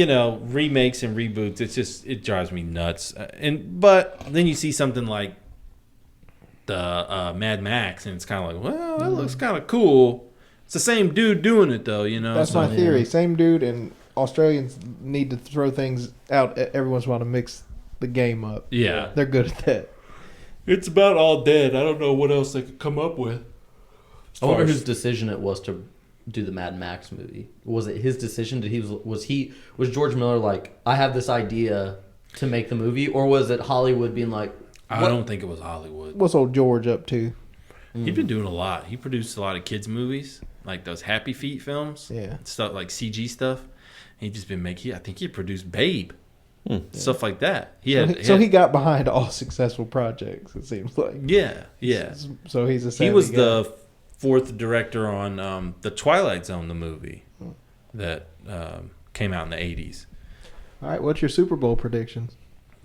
remakes and reboots, it drives me nuts. But then you see something like the Mad Max, and it's kind of like, well, that looks kind of cool. It's the same dude doing it, though, That's my theory. Same dude, and Australians need to throw things out every once in a while to mix the game up. Yeah. They're good at that. It's about all dead. I don't know what else they could come up with. I wonder whose decision it was to do the Mad Max movie. Was it his decision? Was George Miller like, I have this idea to make the movie, or was it Hollywood being like, I don't think it was Hollywood. What's old George up to? He's been doing a lot. He produced a lot of kids' movies, like those Happy Feet films. Yeah. Stuff like CG stuff. He just been making. I think he produced Babe, stuff like that. So he got behind all successful projects. It seems like. Yeah. So he's a. He was guy. the fourth director on the Twilight Zone, the movie that came out in the 80s. All right, what's your Super Bowl predictions?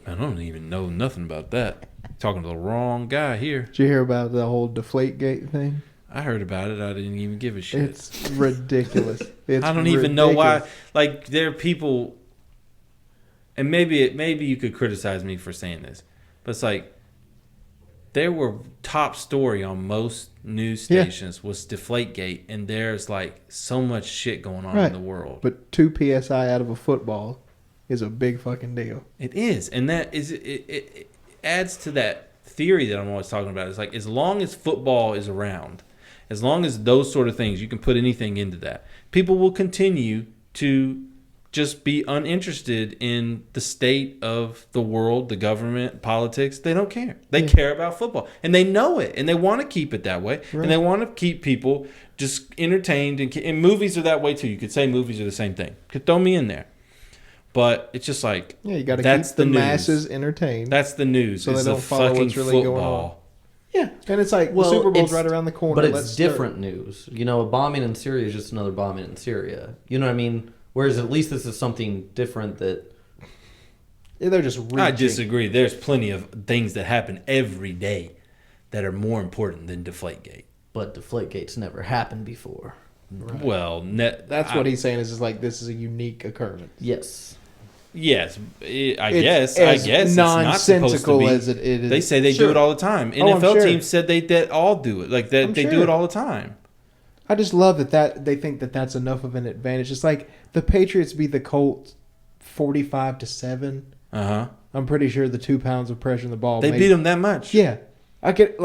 I don't even know nothing about that. Talking to the wrong guy here. Did you hear about the whole Deflategate thing? I heard about it. I didn't even give a shit. It's ridiculous. I don't even know why. Like, there are people, and maybe you could criticize me for saying this, but it's like, there were top story on most news stations was Deflategate, and there's like so much shit going on in the world. But 2 PSI out of a football is a big fucking deal. It is, and that is it adds to that theory that I'm always talking about. It's like, as long as football is around, as long as those sort of things, you can put anything into that, people will continue to just be uninterested in the state of the world, the government, politics. They don't care. They care about football, and they know it, and they want to keep it that way, Right. and they want to keep people just entertained. And movies are that way too. You could say movies are the same thing. You could throw me in there, but it's just like, You got to that's keep the news. masses entertained. That's the news. So they It's don't the follow fucking what's really going football. Yeah, and it's like Well, the Super Bowl's it's- right around the corner. but it's Let's different news. A bombing in Syria is just another bombing in Syria. You know what I mean? Whereas at least this is something different that. Yeah, they're just reaching. I disagree. There's plenty of things that happen every day that are more important than Deflategate. But Deflategate's never happened before. Right. Well, That's what he's saying is just like, this is a unique occurrence. Yes. Yes, I It's guess as it's not supposed to nonsensical be. as it is. They say they Sure. do it all the time. Oh, I'm NFL sure. teams said they all do it. Like that, I'm they do sure. it all the time. I just love that they think that that's enough of an advantage. It's like the Patriots beat the Colts 45-7. Uh huh. I'm pretty sure the 2 pounds of pressure in the ball. They beat them that much. Yeah, I could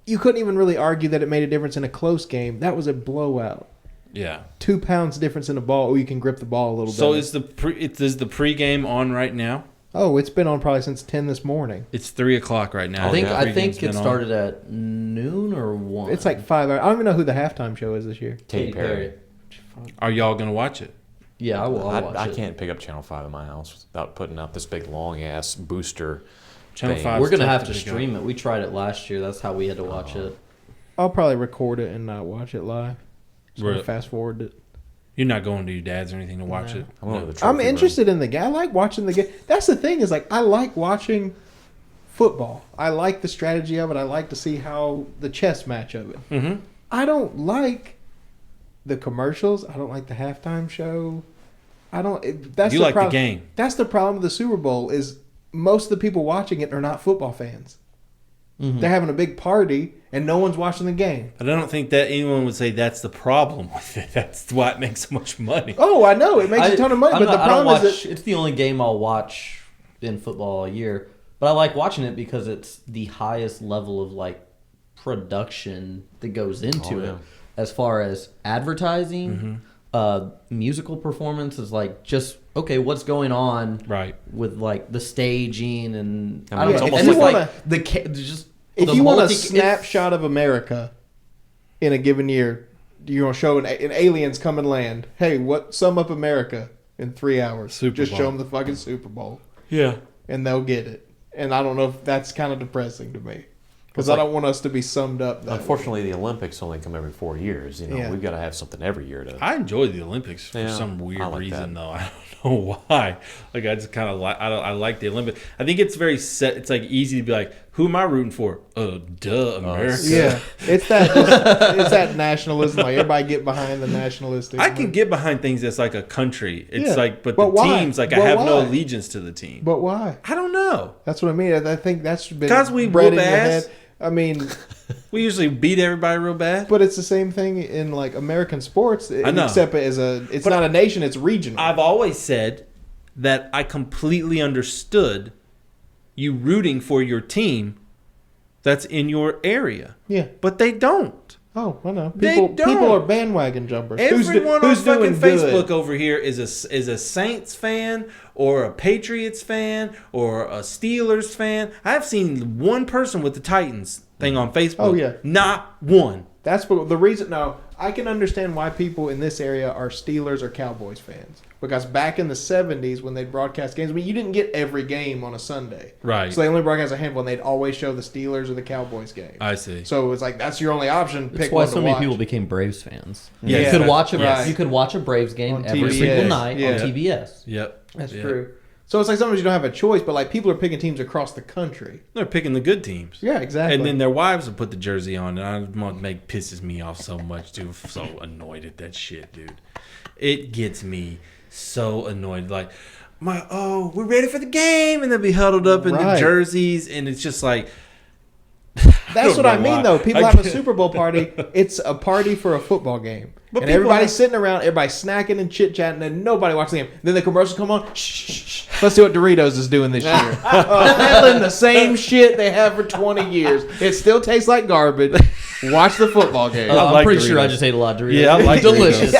you couldn't even really argue that it made a difference in a close game. That was a blowout. Yeah. 2 pounds difference in the ball. Or you can grip the ball a little So better. is the pregame on right now? Oh, it's been on probably since 10 this morning. It's 3:00 right now. I think Pregame's been it on. started at noon or 1. It's like 5 hours. I don't even know who the halftime show is this year. Katy Perry. Are y'all gonna watch it? Yeah, I'll watch I it. can't pick up Channel 5 in my house without putting out this big long ass booster. Channel thing. 5. We're gonna tough have to pick up. stream it. We tried it last year. That's how we had to watch it. I'll probably record it and not watch it live. So Really? fast forward it. You're not going to your dad's or anything to watch No. it. I'm, going to the I'm trophy room. interested in the game. I like watching the game. That's the thing is like I like watching football. I like the strategy of it. I like to see how the chess match of it. Mm-hmm. I don't like the commercials. I don't like the halftime show. I don't. That's You the like the game. That's the problem with the Super Bowl is most of the people watching it are not football fans. Mm-hmm. They're having a big party and no one's watching the game. But I don't think that anyone would say that's the problem with it. That's why it makes so much money. Oh, I know it makes a ton of money, but the problem is that it's the only game I'll watch in football all year. But I like watching it because it's the highest level of like production that goes into it, as far as advertising, musical performance is like just okay. What's going on Right. with like the staging and I mean, it's almost and it's like- like just if the you want a multi- snapshot of America in a given year, you're gonna show an aliens come and land. Hey, sum up America in 3 hours? Super Just Bowl. show them the fucking Super Bowl, Yeah. and they'll get it. And I don't know if that's kind of depressing to me because It's I like- don't want us to be summed up. That Unfortunately, the Olympics only come every 4 years. Yeah. We've got to have something every year to. I enjoy the Olympics for Yeah, some weird I like reason, that. though. I don't know why. Like, I just kind of like. I like the Olympics. I think it's very set. It's like easy to be like, who am I rooting for? Duh, America. Yeah, it's that it's that nationalism. Like everybody get behind the nationalistic. I can get behind things that's like a country. It's Yeah, like, but but the why? teams, like, But I have no why? allegiance to the team. but why? I don't know. That's what I mean. I think that's been 'Cause we bred in whoop your ass. head. I mean, We usually beat everybody real bad. but it's the same thing in like American sports. I know. Except it's not a nation; it's regional. I've always said that I completely understood you rooting for your team that's in your area, yeah. but they don't. Oh, I know. They People don't. are bandwagon jumpers. Everyone who's on fucking doing good? Facebook over here is a Saints fan or a Patriots fan or a Steelers fan. I've seen one person with the Titans thing on Facebook. Oh, yeah. Not one. That's the reason. No, I can understand why people in this area are Steelers or Cowboys fans. Because back in the 70s when they'd broadcast games, I mean, you didn't get every game on a Sunday. Right. So they only broadcast a handful, and they'd always show the Steelers or the Cowboys game. I see. So it's like, that's your only option. That's Pick why one so to many watch. people became Braves fans. Yeah, you could watch a right. you could watch a Braves game On every TBS. single night Yeah. on TBS. Yep. That's Yep. true. So it's like sometimes you don't have a choice, but like people are picking teams across the country. They're picking the good teams. Yeah, exactly. And then their wives will put the jersey on, and I want to make pisses me off so much, dude. I'm so annoyed at that shit, dude. It gets me so annoyed. Like, we're ready for the game, and they'll be huddled up in the Right. jerseys, and it's just like. That's what I know mean, why. though. People I have a can't- Super Bowl party. It's a party for a football game. But and people everybody's have- sitting around, everybody's snacking and chit-chatting, and nobody watches the game. Then the commercials come on. Shh, shh, shh. Let's see what Doritos is doing this year. Handling the same shit they have for 20 years. It still tastes like garbage. Watch the football game. I I'm like pretty sure I Doritos. just ate a lot of Doritos. Yeah, I like delicious.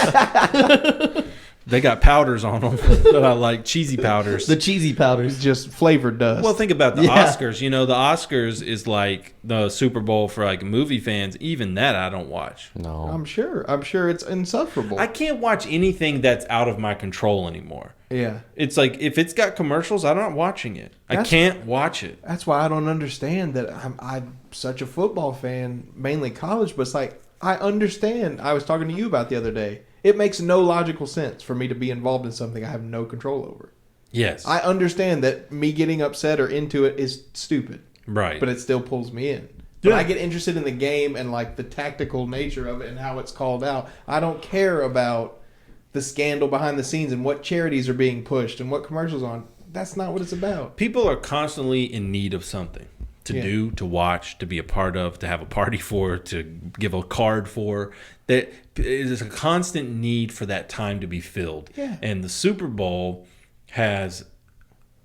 They got powders on them that I like, cheesy powders. The cheesy powders. Just flavored dust. Well, think about the Yeah. Oscars. You know, the Oscars is like the Super Bowl for like movie fans. Even that I don't watch. No. I'm sure it's insufferable. I can't watch anything that's out of my control anymore. yeah. It's like if it's got commercials, I'm not watching it. I That's- can't watch it. That's why I don't understand that I'm such a football fan, mainly college, but it's like, I understand. I was talking to you about the other day. It makes no logical sense for me to be involved in something I have no control over. Yes. I understand that me getting upset or into it is stupid, right. but it still pulls me in. But Yeah. I get interested in the game and like the tactical nature of it and how it's called out. I don't care about the scandal behind the scenes and what charities are being pushed and what commercials on. That's not what it's about. People are constantly in need of something to Yeah. do, to watch, to be a part of, to have a party for, to give a card for. That is a constant need for that time to be filled. Yeah. And the Super Bowl has,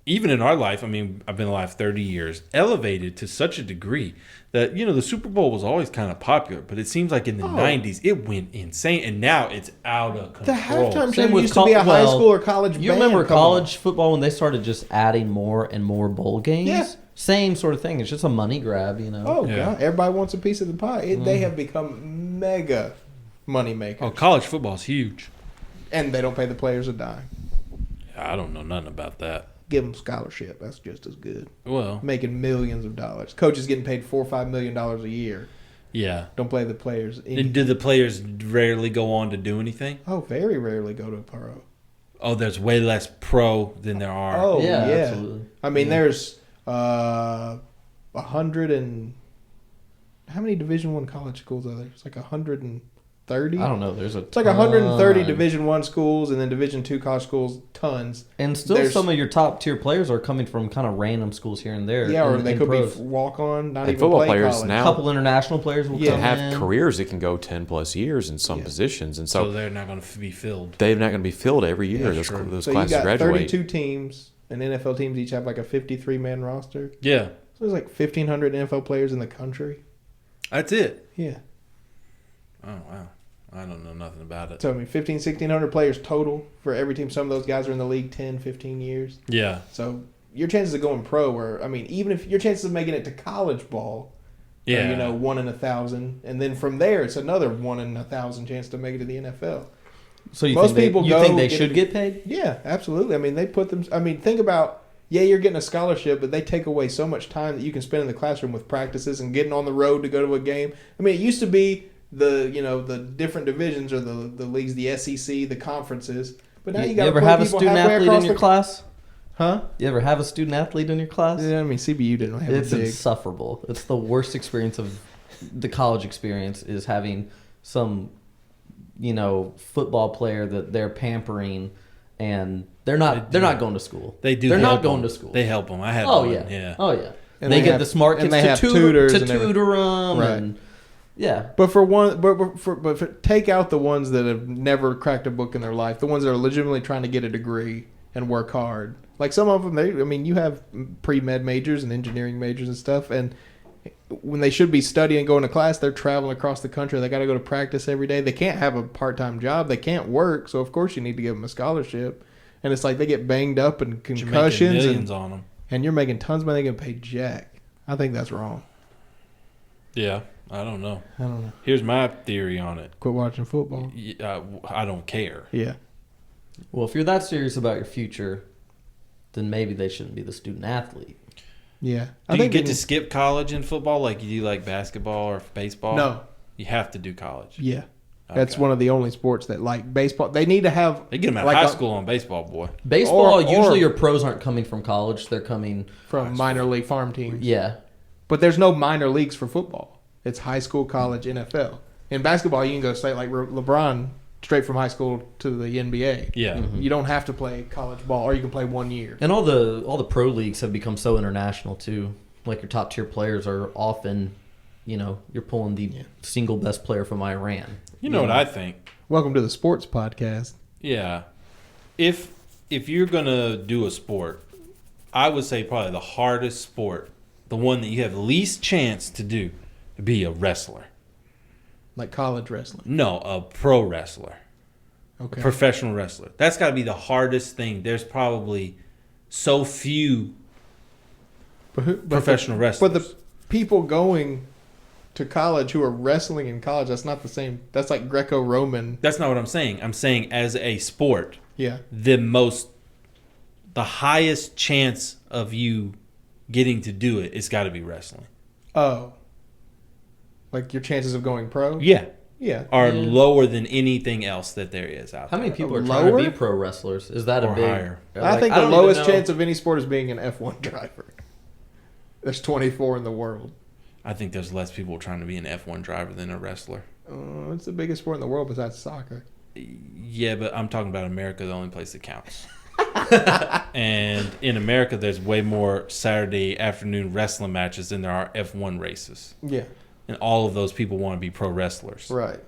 even in our life, I mean, I've been alive 30 years, elevated to such a degree that, you know, the Super Bowl was always kind of popular, but it seems like in the 90s, it went insane, and now it's out of The control. halftime Same show with used to be a high well, school or college You band. remember Come on. college football when they started just adding more and more bowl games? Yeah. Same sort of thing. It's just a money grab, you know. Oh, Yeah. God. Everybody wants a piece of the pie. They have become mega money makers. Oh, college football's huge. And they don't pay the players a dime. I don't know nothing about that. Give them scholarship. That's just as good. Well, Making millions of dollars. Coaches getting paid $4 or $5 million a year. yeah. Don't play the players. And do the players rarely go on to do anything? Oh, very rarely go to a pro. Oh, there's way less pro than there are. Oh, Yeah, yeah. absolutely. I mean, there's 100 and... How many Division I college schools are there? It's like 130? I don't know. There's It's like 130 Division I schools and then Division II college schools, tons. And still, There's- some of your top tier players are coming from kind of random schools here and there. Yeah, or in- they in could pros. be walk-on, not And even football play players college. now A couple international players will Yeah. come have in. careers that can go 10 plus years in some Yeah. positions, and So so they're not going to be filled. they're not going to be filled every year. That's Those, true. those So you classes got graduate. 32 teams, and NFL teams each have like a 53-man roster. Yeah, So there's like 1,500 NFL players in the country. that's it. Yeah. Oh, wow. I don't know nothing about it. So, I mean, 1,600 players total for every team. Some of those guys are in the league 10, 15 years. Yeah. So your chances of going pro are, I mean, even if your chances of making it to college ball Yeah. Or, 1 in 1,000, and then from there it's another 1 in 1,000 chance to make it to the NFL. So you Most think people you go think they get should a- get paid? Yeah, absolutely. I mean, they put them. I mean, think about you're getting a scholarship, but they take away so much time that you can spend in the classroom with practices and getting on the road to go to a game. I mean, it used to be the different divisions or the leagues, the SEC, the conferences, but now you got to ever have a student athlete in your class? Huh? You ever have a student athlete in your class? Yeah, I mean, CBU didn't have It's a big. insufferable. It's the worst experience of the college experience is having some, football player that they're pampering, and they're not going to school. They do. They're help not going them. to school. They help them. I had Oh one. yeah. Yeah. Oh yeah. And they get have- the smart and kids they to have tutor tutors to and everything. tutor them, Right. and yeah. But take out the ones that have never cracked a book in their life, the ones that are legitimately trying to get a degree and work hard. Like some of them, you have pre-med majors and engineering majors and stuff, and when they should be studying, going to class, they're traveling across the country. They got to go to practice every day. They can't have a part-time job. They can't work. So of course you need to give them a scholarship. And it's like they get banged up and You're making concussions, millions on them. and you're making tons of money. They can pay jack. I think that's wrong. Yeah. I don't know. I don't know. Here's my theory on it. Quit watching football. I don't care. Yeah. Well, if you're that serious about your future, then maybe they shouldn't be the student athlete. Yeah. Do you get to skip college in football like you do like basketball or baseball? No. You have to do college. Yeah. That's Okay. one of the only sports that, like baseball, they need to have. They get them at like high a- school on baseball, boy. Baseball, Or- usually your pros aren't coming from college; they're coming. from minor league farm teams. Yeah, But there's no minor leagues for football. It's high school, college, NFL. In basketball, you can go straight like LeBron, straight from high school to the NBA. Yeah. Mm-hmm. You don't have to play college ball, or you can play 1 year. and all the pro leagues have become so international too. Like your top tier players are often, you're pulling the single best player from Iran. You know what I think? Welcome to the sports podcast. Yeah. If you're gonna do a sport, I would say probably the hardest sport, the one that you have least chance to do, to be a wrestler. Like college wrestling. No, a pro wrestler. Okay. Professional wrestler. That's got to be the hardest thing. There's probably so few professional wrestlers. But the people going to college who are wrestling in college, that's not the same. That's like Greco-Roman. That's not what I'm saying. I'm saying as a sport, Yeah. the highest chance of you getting to do it, it's got to be wrestling. Oh. Like your chances of going pro? Yeah. Yeah. Are Yeah. lower than anything else that there is out How there. many people are trying to Lower? be pro wrestlers? Is that Or a big? higher. I think don't the even lowest know. chance of any sport is being an F1 driver. There's 24 in the world. I think there's less people trying to be an F1 driver than a wrestler. It's the biggest sport in the world besides soccer. Yeah, but I'm talking about America, the only place that counts. And in America, there's way more Saturday afternoon wrestling matches than there are F1 races. Yeah. And all of those people want to be pro wrestlers. Right.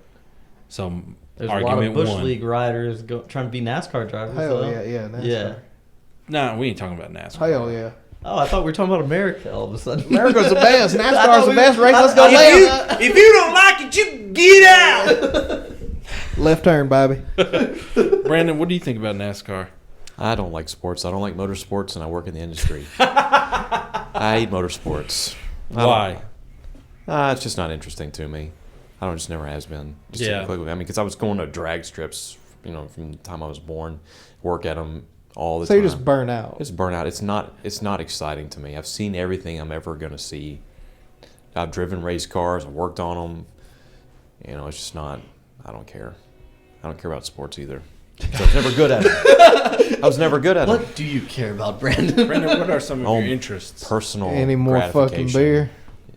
So There's a lot argument of bush one. league riders trying to be NASCAR drivers. Hell though. yeah, NASCAR. Yeah. Nah, we ain't talking about NASCAR. Hell yeah. Oh, I thought we were talking about America all of a sudden. America's the best. I NASCAR's thought the we- best race. I Let's go thought left. If you don't like it, you get out. Left turn, baby. Brandon, what do you think about NASCAR? I don't like sports. I don't like motorsports, and I work in the industry. I hate motorsports. Why? It's just not interesting to me. I don't. Just never has been. Just Yeah. typically, I mean, because I was going to drag strips, from the time I was born, work at them all the So time. you just burn out. It's burnout. It's not exciting to me. I've seen everything I'm ever going to see. I've driven race cars. I've worked on them. It's just not. I don't care. I don't care about sports either. So I was never good at it. I was never good at it. What do you care about, Brandon? Brandon, what are some of Oh, your interests? Personal. Any more fucking gratification. beer?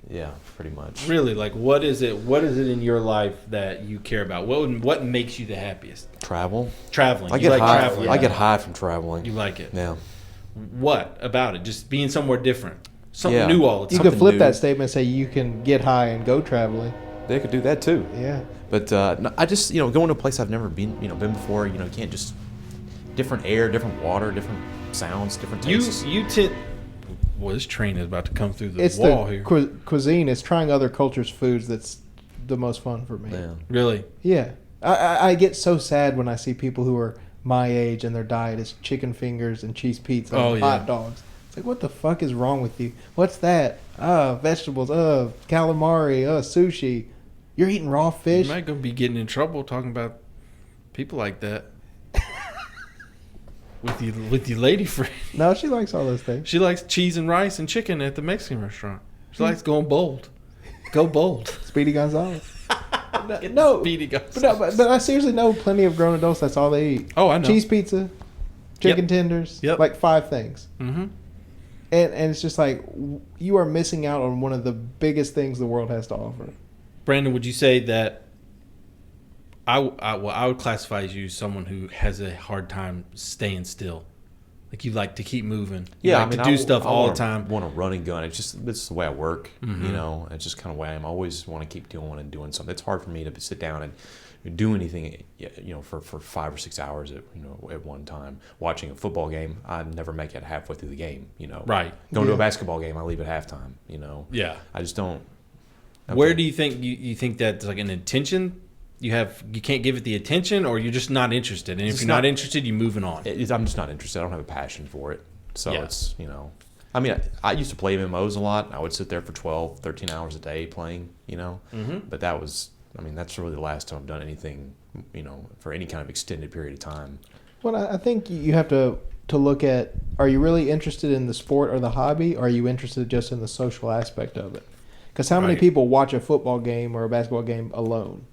Yeah, pretty much. Really, like what is it in your life that you care about? What makes you the happiest? Travel. Traveling. I You get like high. traveling. I get high from traveling. You like it. Yeah. What about it? Just being somewhere different. Something Yeah. new all the You time. could Something flip new. that statement and say you can get high and go traveling. They could do that too. Yeah. But no, I just going to a place I've never been before. You can't just different air, different water, different sounds, different tastes. Well, this train is about to come through the It's wall the here. cuisine. It's trying other cultures' foods that's the most fun for me. Yeah. Really? Yeah. I get so sad when I see people who are my age and their diet is chicken fingers and cheese pizza Oh, and yeah. hot dogs. It's Like, what the fuck is wrong with you? What's that? Vegetables. Calamari. Sushi. You're eating raw fish. You might go be getting in trouble talking about people like that. with your lady friend. No, she likes all those things. She likes cheese and rice and chicken at the Mexican restaurant. She likes going bold. Go bold. Speedy Gonzales. No, Speedy Gonzales. But I seriously know plenty of grown adults. That's all they eat. Oh, I know. Cheese pizza, chicken tenders. Yep. Like 5 things. Mm-hmm. And it's just like you are missing out on one of the biggest things the world has to offer. Brandon, would you say that I would classify you as someone who has a hard time staying still? Like you like to keep moving. You like to do stuff all the time. I want to run and gun. It's just this is the way I work. Mm-hmm. You know, it's just kind of way I am. I always want to keep doing something. It's hard for me to sit down and do anything, you know, for 5 or 6 hours at one time. Watching a football game, I never make it halfway through the game. You know, Right. Going to a basketball game, I leave at halftime. You know. Yeah. I just don't. Where do you think you think that's like an intention? You can't give it the attention, or you're just not interested. And if you're not interested, you're moving on. I'm just not interested. I don't have a passion for it. So Yeah. it's, you know, I mean, I used to play MMOs a lot. I would sit there for 12, 13 hours a day playing, you know, but that's really the last time I've done anything, you know, for any kind of extended period of time. Well, I think you have to look at, are you really interested in the sport or the hobby, or are you interested just in the social aspect of it? Because how many Right. people watch a football game or a basketball game alone?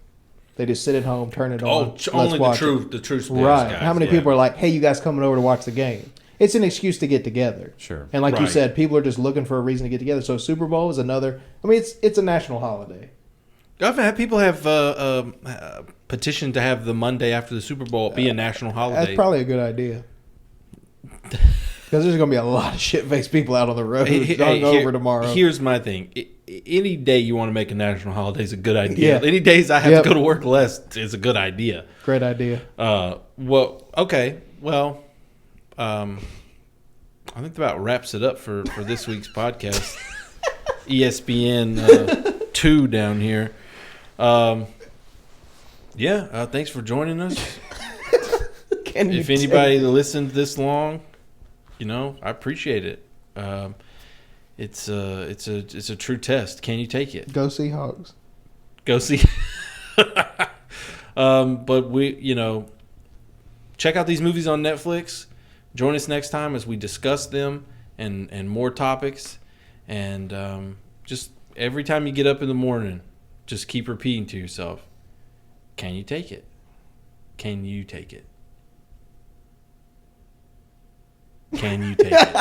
They just sit at home, turn it on. Oh, only the true sports right. guys. How many people are like, hey, you guys coming over to watch the game? It's an excuse to get together. Sure. And like you Right. said, people are just looking for a reason to get together. So Super Bowl is another. I mean, it's a national holiday. I've had people have petitioned to have the Monday after the Super Bowl be a national holiday. That's probably a good idea. Because there's going to be a lot of shit-faced people out on the road over tomorrow. Here's my thing. Any day you want to make a national holiday is a good idea. Yeah. Any days I have to go to work less is a good idea. Great idea. Okay. Well, I think that about wraps it up for this week's podcast. ESPN 2 down here. Thanks for joining us. If anybody listened this long, you know, I appreciate it. It's a true test. Can you take it? Go Seahawks. Go see. But we, you know, check out these movies on Netflix. Join us next time as we discuss them and more topics. And just every time you get up in the morning, just keep repeating to yourself, can you take it? Can you take it? Can you take it?